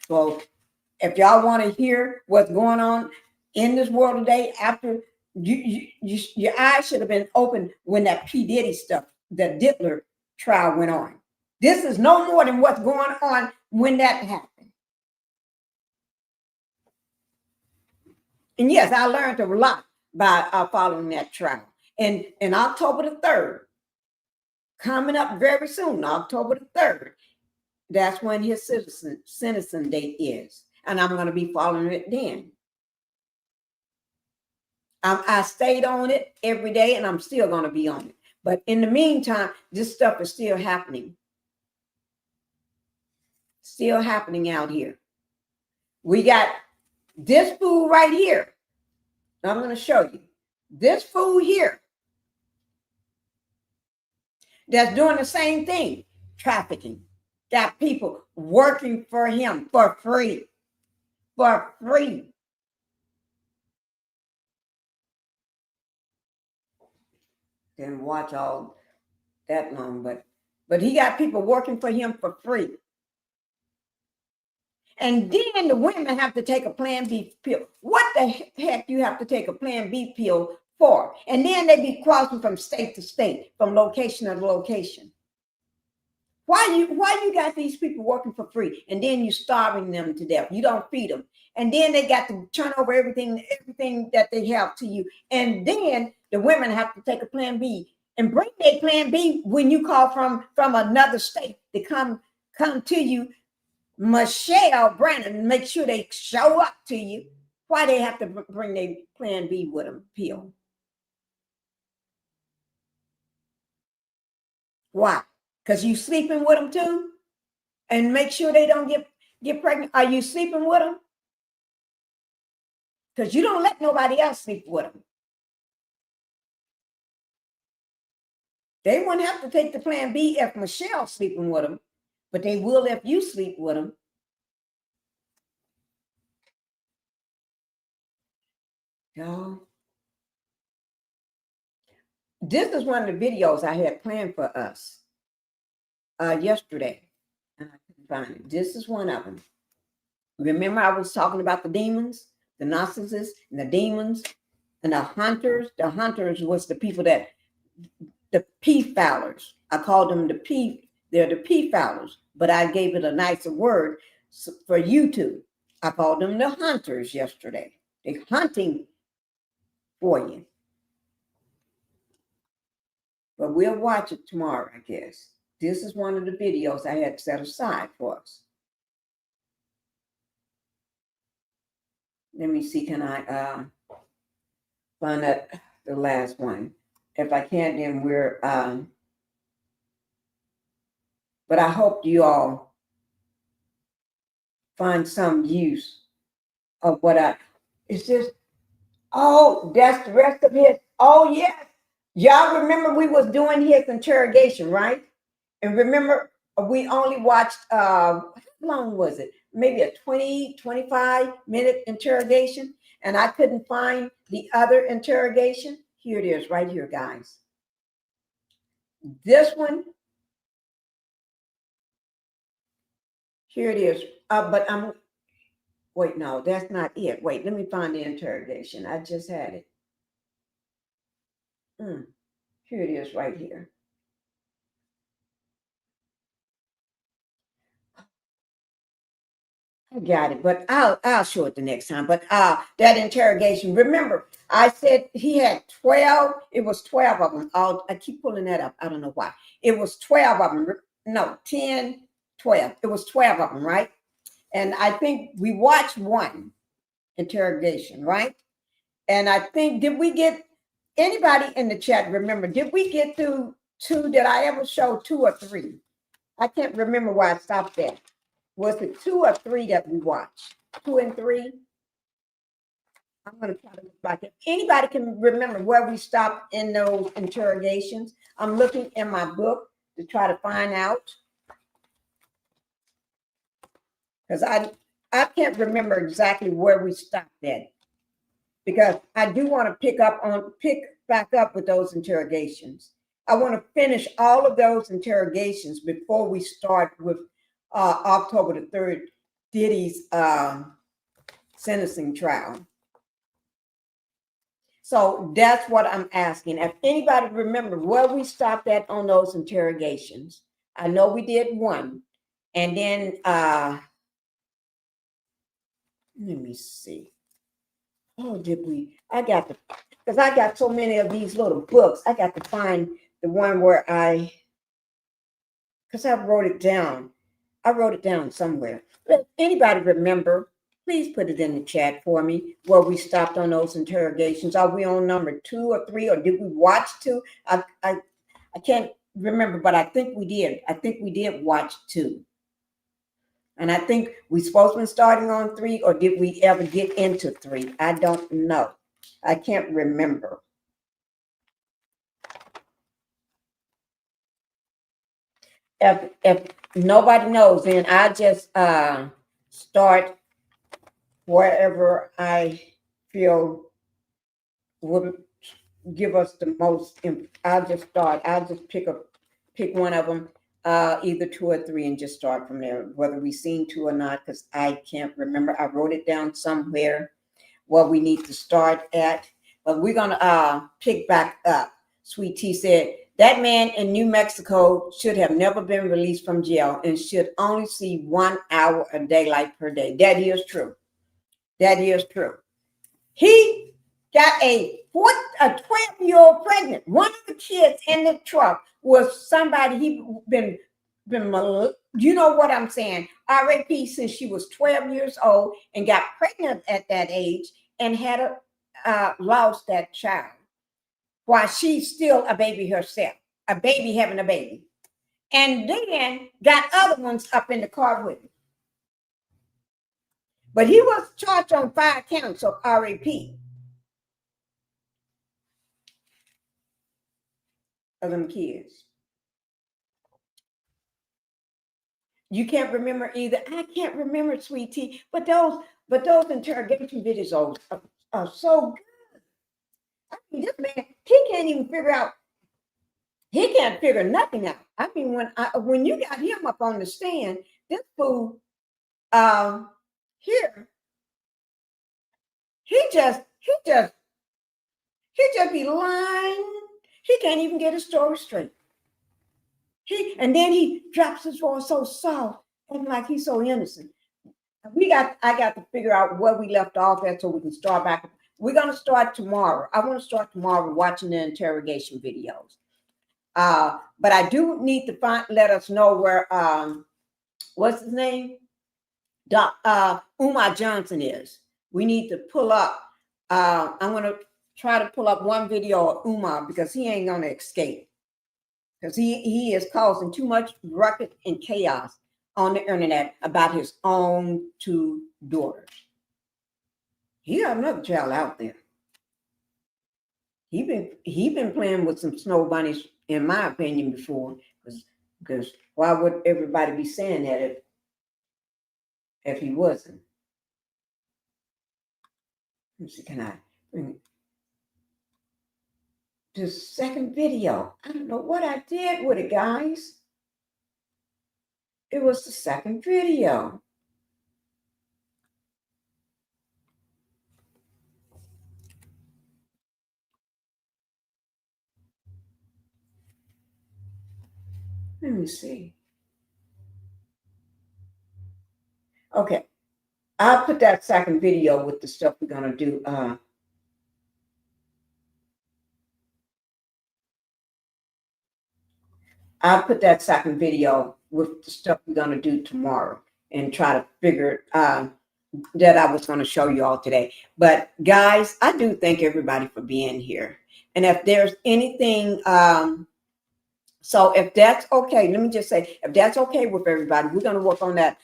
So if y'all want to hear what's going on in this world today, after your eyes should have been open when that P. Diddy stuff, the Dittler trial went on. This is no more than what's going on when that happened. And yes, I learned a lot by following that trial. And in October the 3rd, coming up very soon, October the 3rd, that's when his sentencing date is. And I'm going to be following it then. I stayed on it every day, and I'm still going to be on it. But in the meantime, this stuff is still happening. Still happening out here. We got this fool right here. I'm going to show you. This fool here that's doing the same thing, trafficking. Got people working for him for free. For free. Didn't watch all that long, but he got people working for him for free. And then the women have to take a Plan B pill. What the heck you have to take a Plan B pill for? And then they be crossing from state to state, from location to location. Why you got these people working for free, and then you starving them to death? You don't feed them, and then they got to turn over everything that they have to you, and then the women have to take a Plan B and bring their Plan B when you call from another state to come to you, Michelle Brennan, make sure they show up to you. Why they have to bring their plan B with them, pill? Why? Because you sleeping with them too? And make sure they don't get pregnant. Are you sleeping with them? Because you don't let nobody else sleep with them. They wouldn't have to take the plan B if Michelle's sleeping with them, but they will if you sleep with them. Y'all, this is one of the videos I had planned for us yesterday. And I couldn't find it. This is one of them. Remember I was talking about the demons, the narcissists, and the demons, and the hunters. The hunters was the people that, the P-fowlers. I called them they're the P-fowlers, but I gave it a nicer word for YouTube. I called them the hunters yesterday. They're hunting for you. But we'll watch it tomorrow, I guess. This is one of the videos I had set aside for us. Let me see, can I find out the last one? If I can't, then we're, but I hope you all find some use of what it's just, oh, that's the rest of his, oh yes. Y'all remember we was doing his interrogation, right? And remember, we only watched, how long was it? Maybe a 20, 25-minute interrogation. And I couldn't find the other interrogation. Here it is right here, guys. This one, here it is. But wait, no, that's not it. Wait, let me find the interrogation. I just had it. Here it is right here. I got it, but I'll show it the next time. But that interrogation, remember, I said he had 12. It was 12 of them. I keep pulling that up. I don't know why. It was 12 of them. No, 10, 12. It was 12 of them, right? And I think we watched one interrogation, right? And I think, did we get anybody in the chat? Remember, did we get through 2? Did I ever show 2 or 3? I can't remember where I stopped at. Was it 2 or 3 that we watched? 2 and 3? I'm going to try to look back. If anybody can remember where we stopped in those interrogations, I'm looking in my book to try to find out. Because I can't remember exactly where we stopped at. Because I do want to pick back up with those interrogations. I want to finish all of those interrogations before we start with October the 3rd, Diddy's sentencing trial. So that's what I'm asking. If anybody remember where we stopped at on those interrogations. I know we did one. And then, let me see. Oh, did we? Because I got so many of these little books. I got to find the one where because I wrote it down. I wrote it down somewhere. But if anybody remember, please put it in the chat for me where we stopped on those interrogations. Are we on number 2 or 3, or did we watch 2? I can't remember, but I think we did. I think we did watch 2. And I think we supposed to be starting on 3, or did we ever get into 3? I don't know. I can't remember. If nobody knows, then I just start wherever I feel would give us the most. I'll just pick one of them, either 2 or 3, and just start from there, whether we've seen 2 or not, because I can't remember. I wrote it down somewhere what we need to start at, but we're gonna pick back up. Sweet Tea said, that man in New Mexico should have never been released from jail and should only see 1 hour of daylight per day. That is true. That is true. He got a 12-year-old pregnant. One of the kids in the truck was somebody he been you know what I'm saying? RAP since she was 12 years old and got pregnant at that age and had lost that child while she's still a baby herself, a baby having a baby. And then got other ones up in the car with him. But he was charged on 5 counts of RAP of them kids. You can't remember either. I can't remember, Sweet Tea, but those interrogation videos are so good. I mean, this man, he can't even figure out. He can't figure nothing out. I mean, when you got him up on the stand, this fool here, he just be lying. He can't even get his story straight. And then he drops his voice so soft and like he's so innocent. I got to figure out where we left off at so we can start back. We're gonna start tomorrow. I want to start tomorrow watching the interrogation videos. But I do need to let us know where what's his name? Umar Johnson is. We need to pull up. I'm gonna try to pull up one video of Umar because he ain't gonna escape. Because he is causing too much ruckus and chaos on the internet about his own 2 daughters. He got another child out there. He been playing with some snow bunnies, in my opinion, before. Because why would everybody be saying that if he wasn't? Let me see, can I bring this second video? I don't know what I did with it, guys. It was the second video. Let me see. Okay. I'll put that second video with the stuff we're going to do. I'll put that second video with the stuff we're going to do tomorrow and try to figure that I was going to show you all today. But guys, I do thank everybody for being here. And if there's anything, so if that's okay, let me just say, if that's okay with everybody, we're going to work on that,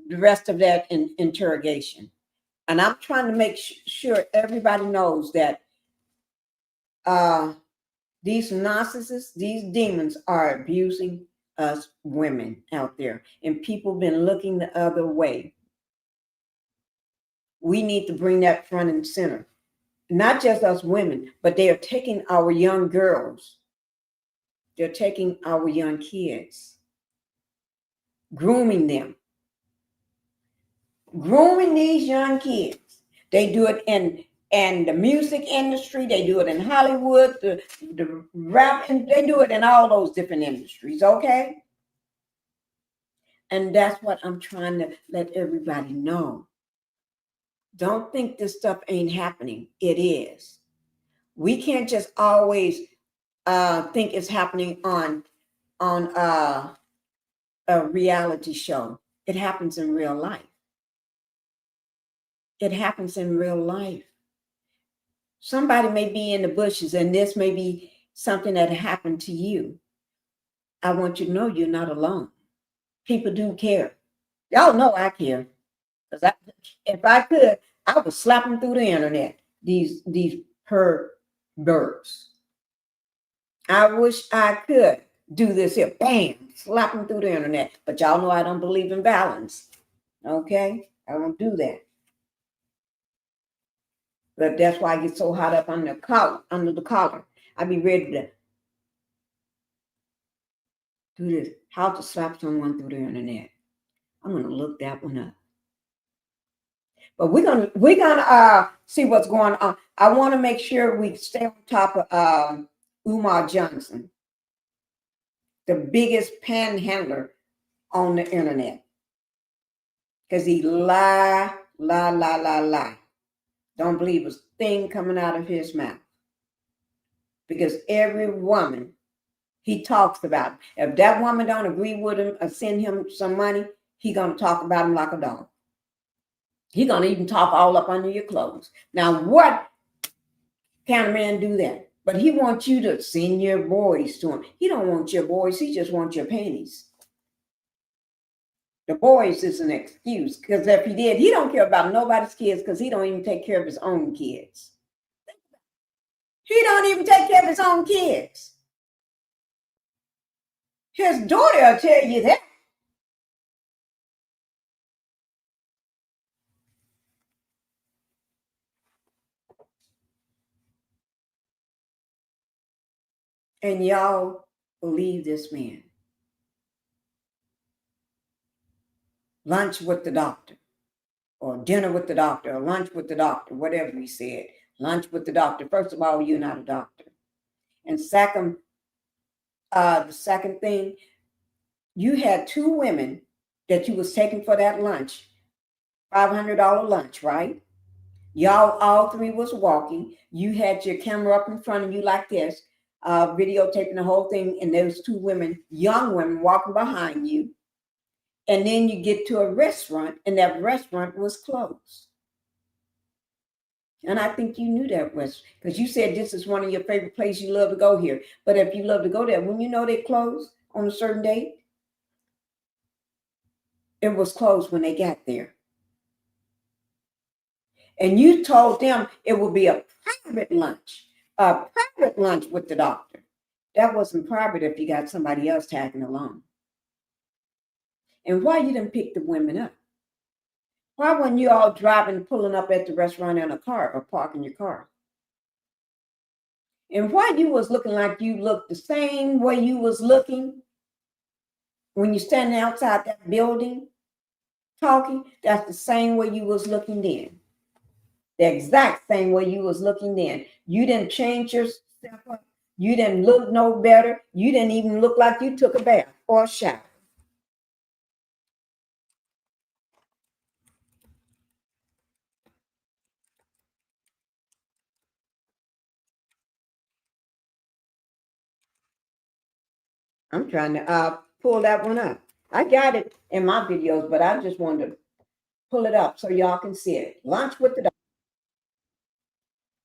the rest of that interrogation. And I'm trying to make sure everybody knows that these narcissists, these demons are abusing us women out there, and people been looking the other way. We need to bring that front and center. Not just us women, but they are taking our young girls. They're taking our young kids, grooming them. Grooming these young kids. They do it in the music industry. They do it in Hollywood, the rap, and they do it in all those different industries, okay? And that's what I'm trying to let everybody know. Don't think this stuff ain't happening. It is. We can't just always think it's happening on a reality show. It happens in real life. It happens in real life. Somebody may be in the bushes and this may be something that happened to you. I want you to know you're not alone. People do care. Y'all know I care. Because if I could, I would slap them through the internet. These perverts. I wish I could do this here. Bam, slap them through the internet. But y'all know I don't believe in violence. Okay? I don't do that. But that's why I get so hot up under the collar. I be ready to do this. How to slap someone through the internet. I'm gonna look that one up. But we're gonna see what's going on. I want to make sure we stay on top of Umar Johnson, the biggest panhandler on the internet, because he lie. Don't believe a thing coming out of his mouth. Because every woman He talks about him. If that woman don't agree with him or send him some money, he gonna talk about him like a dog. He gonna even talk all up under your clothes. Now, what kind of man do that? But he wants you to send your boys to him. He don't want your boys. He just wants your panties. The boys is an excuse, because if he did, he don't care about nobody's kids, because he don't even take care of his own kids. He don't even take care of his own kids. His daughter will tell you that. And y'all believe this man. Lunch with the doctor, or dinner with the doctor, or lunch with the doctor, whatever he said. Lunch with the doctor. First of all, you're not a doctor. And second, the second thing, you had two women that you was taking for that lunch, $500 lunch, right? Y'all all three was walking. You had your camera up in front of you like this, videotaping the whole thing, and those two women, young women, walking behind you. And then you get to a restaurant, and that restaurant was closed. And I think you knew that restaurant, because you said this is one of your favorite places you love to go here. But if you love to go there, when you know they closed on a certain date, it was closed when they got there. And you told them it would be a private lunch with the doctor. That wasn't private if you got somebody else tagging along. And why you didn't pick the women up? Why weren't you all driving, pulling up at the restaurant in a car or parking your car? And why you was looking like you looked the same way you was looking when you standing outside that building talking? That's the same way you was looking then. The exact same way you was looking then. You didn't change yourself up. You didn't look no better. You didn't even look like you took a bath or a shower. I'm trying to pull that one up. I got it in my videos, but I just wanted to pull it up so y'all can see it. Lunch with the doctor.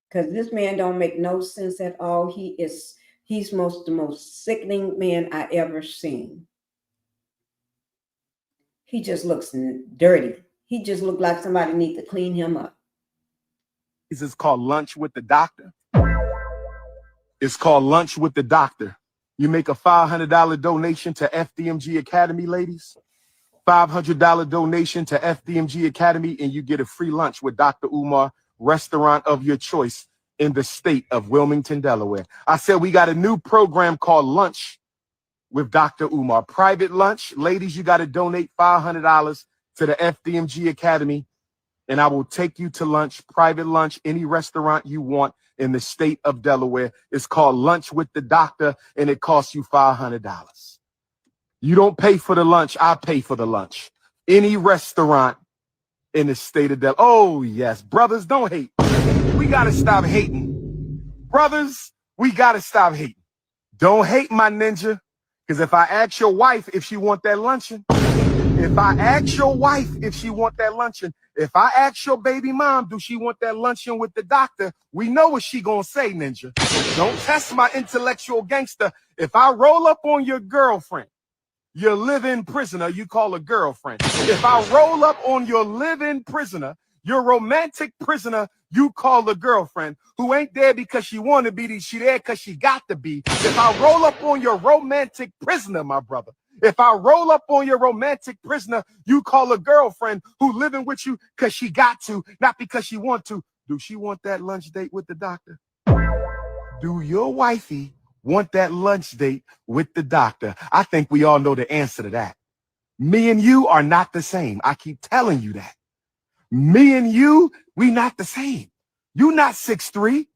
Because this man don't make no sense at all. He's the most sickening man I ever seen. He just looks dirty. He just looked like somebody needs to clean him up. This is called Lunch with the Doctor. It's called Lunch with the Doctor. You make a $500 donation to FDMG Academy, ladies. $500 donation to FDMG Academy, and you get a free lunch with Dr. Umar, restaurant of your choice in the state of Wilmington, Delaware. I said we got a new program called Lunch with Dr. Umar. Private lunch. Ladies, you got to donate $500 to the FDMG Academy, and I will take you to lunch, private lunch, any restaurant you want in the state of Delaware. It's called Lunch with the Doctor, and it costs you $500. You don't pay for the lunch. I pay for the lunch. Any restaurant in the state of Delaware. Oh, yes. Brothers, don't hate. We got to stop hating. Brothers, we got to stop hating. Don't hate my ninja, because if I ask your wife if she want that luncheon, if I ask your wife if she want that luncheon, if I ask your baby mom, do she want that luncheon with the doctor, we know what she gonna say, ninja. Don't test my intellectual gangster. If I roll up on your girlfriend, your live-in prisoner, you call a girlfriend. If I roll up on your live-in prisoner, your romantic prisoner, you call a girlfriend, who ain't there because she want to be, she there because she got to be. If I roll up on your romantic prisoner, my brother, if I roll up on your romantic prisoner, you call a girlfriend who living with you because she got to, not because she want to. Do she want that lunch date with the doctor? Do your wifey want that lunch date with the doctor? I think we all know the answer to that. Me and you are not the same. I keep telling you that. Me and you, we not the same. You not 6'3",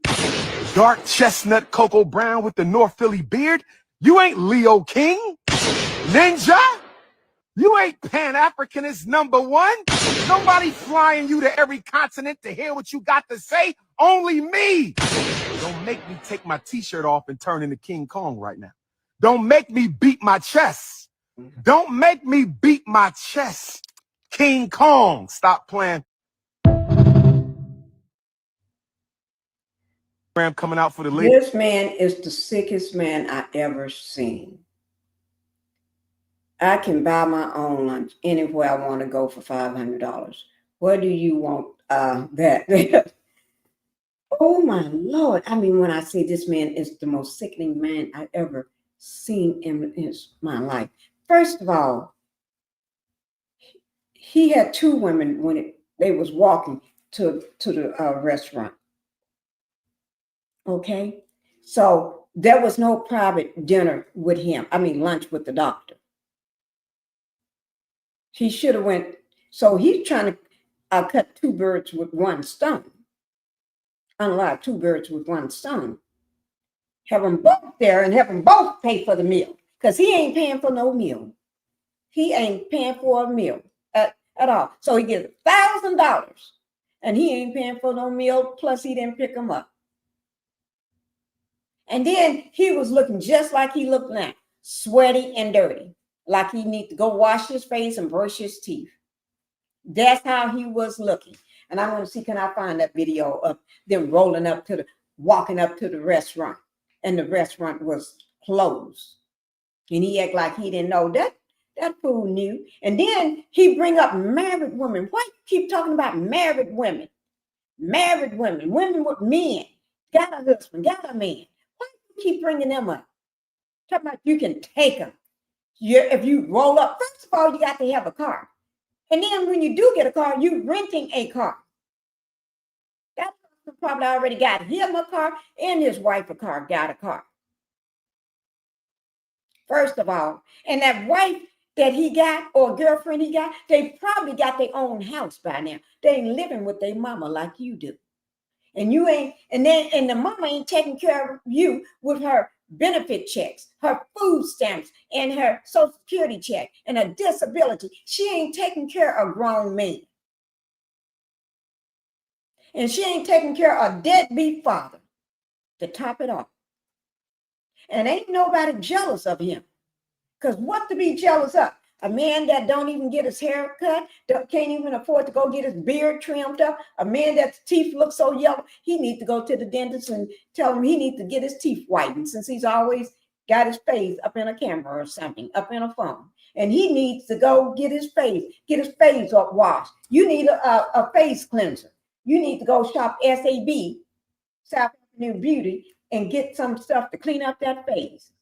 dark chestnut Cocoa Brown with the North Philly beard. You ain't Leo King. Ninja, you ain't Pan-Africanist #1. Nobody flying you to every continent to hear what you got to say. Only me. Don't make me take my t-shirt off and turn into King Kong right now. Don't make me beat my chest. Don't make me beat my chest. King Kong, stop playing. Coming out for the ladies. This man is the sickest man I ever seen. I can buy my own lunch anywhere I want to go for $500. Where do you want that? Oh my Lord. I mean, when I say this man is the most sickening man I ever seen in my life. First of all, he had two women when they was walking to the restaurant. Okay. So there was no private dinner with him. I mean, lunch with the doctor. He should have went. So he's trying to cut two birds with one stone. Unlike two birds with one stone. Have them both there and have them both pay for the meal. Because he ain't paying for no meal. He ain't paying for a meal at all. So he gets $1,000 and he ain't paying for no meal. Plus he didn't pick him up. And then he was looking just like he looked now. Sweaty and dirty. Like he need to go wash his face and brush his teeth. That's how he was looking. And I want to see, can I find that video of them walking up to the restaurant, and the restaurant was closed. And he act like he didn't know that fool knew. And then he bring up married women. Why you keep talking about married women? Married women, women with men, got a husband, got a man. Why you keep bringing them up? Talking about you can take them. If you roll up, first of all, you got to have a car. And then when you do get a car, you're renting a car. That person probably already got him a car and his wife got a car. First of all, and that wife that he got or girlfriend he got, they probably got their own house by now. They ain't living with their mama like you do. And you ain't, and the mama ain't taking care of you with her benefit checks, her food stamps, and her Social Security check, and her disability. She ain't taking care of grown men. And she ain't taking care of a deadbeat father to top it off. And ain't nobody jealous of him. Because what to be jealous of? A man that don't even get his hair cut, can't even afford to go get his beard trimmed up. A man that's teeth look so yellow, he needs to go to the dentist and tell him he needs to get his teeth whitened, since he's always got his face up in a camera or something, up in a phone. And he needs to go get his face up washed. You need a face cleanser. You need to go shop SAB, South Avenue Beauty, and get some stuff to clean up that face.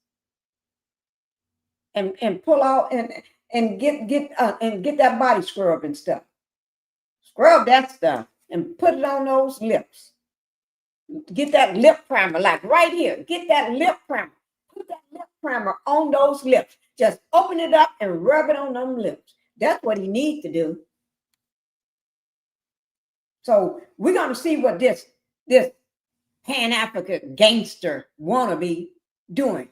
And pull out and get that body scrub and stuff. Scrub that stuff and put it on those lips. Get that lip primer, like right here. Get that lip primer. Put that lip primer on those lips. Just open it up and rub it on them lips. That's what he needs to do. So we're going to see what this Pan-African gangster wannabe doing.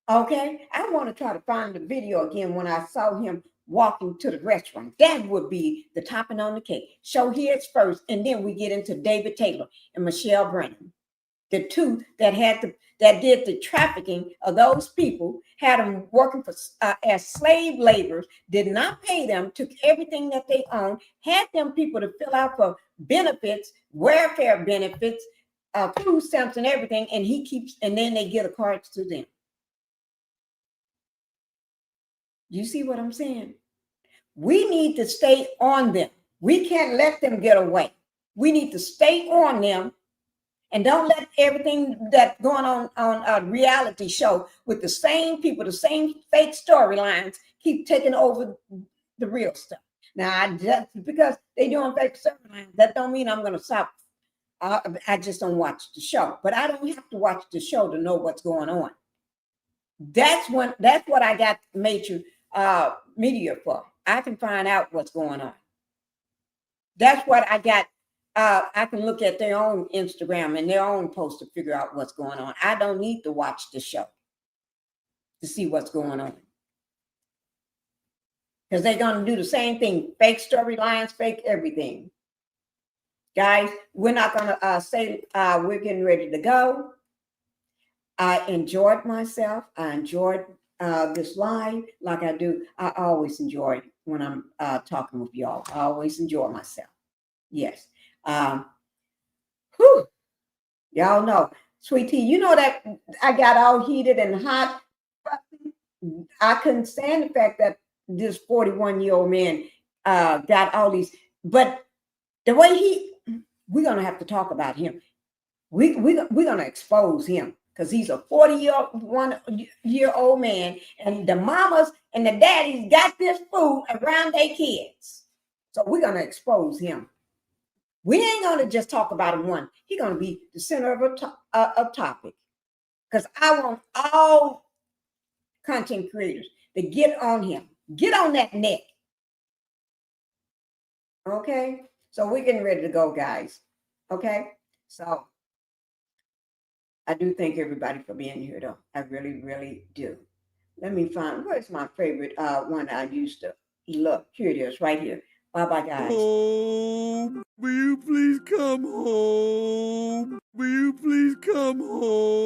Okay, I want to try to find the video again when I saw him walking to the restaurant. That would be the topping on the cake. Show his first, and then we get into David Taylor and Michelle Brennan, the two that did the trafficking of those people, had them working for as slave laborers, did not pay them, took everything that they owned, had them people to fill out for benefits, welfare benefits, food stamps, and everything, and then they get a card to them. You see what I'm saying? We need to stay on them. We can't let them get away. We need to stay on them, and don't let everything that's going on a reality show with the same people, the same fake storylines, keep taking over the real stuff. Now, just because they're doing fake storylines, that don't mean I'm going to stop. I just don't watch the show, but I don't have to watch the show to know what's going on. That's what I got major media for. I can find out what's going on. That's what I got. I can look at their own Instagram and their own post to figure out what's going on. I don't need to watch the show to see what's going on. Because they're going to do the same thing. Fake storylines, fake everything. Guys, we're not going to say we're getting ready to go. I enjoyed myself. I enjoyed this live like I do. I always enjoy when I'm talking with y'all. I always enjoy myself. Yes. Whew. Y'all know, Sweet Tea, you know that I got all heated and hot. I couldn't stand the fact that this 41-year-old man got all these, but the way we're going to have to talk about him. We're going to expose him because he's a 41-year-old man, and the mamas and the daddies got this fool around their kids. So we're going to expose him. We ain't going to just talk about him one. He's going to be the center of a topic because I want all content creators to get on him. Get on that neck. Okay? So we're getting ready to go, guys. Okay? So I do thank everybody for being here, though. I really, really do. Let me find, where's my favorite one I used to look? Here it is, right here. Bye-bye, guys. Home. Will you please come home? Will you please come home?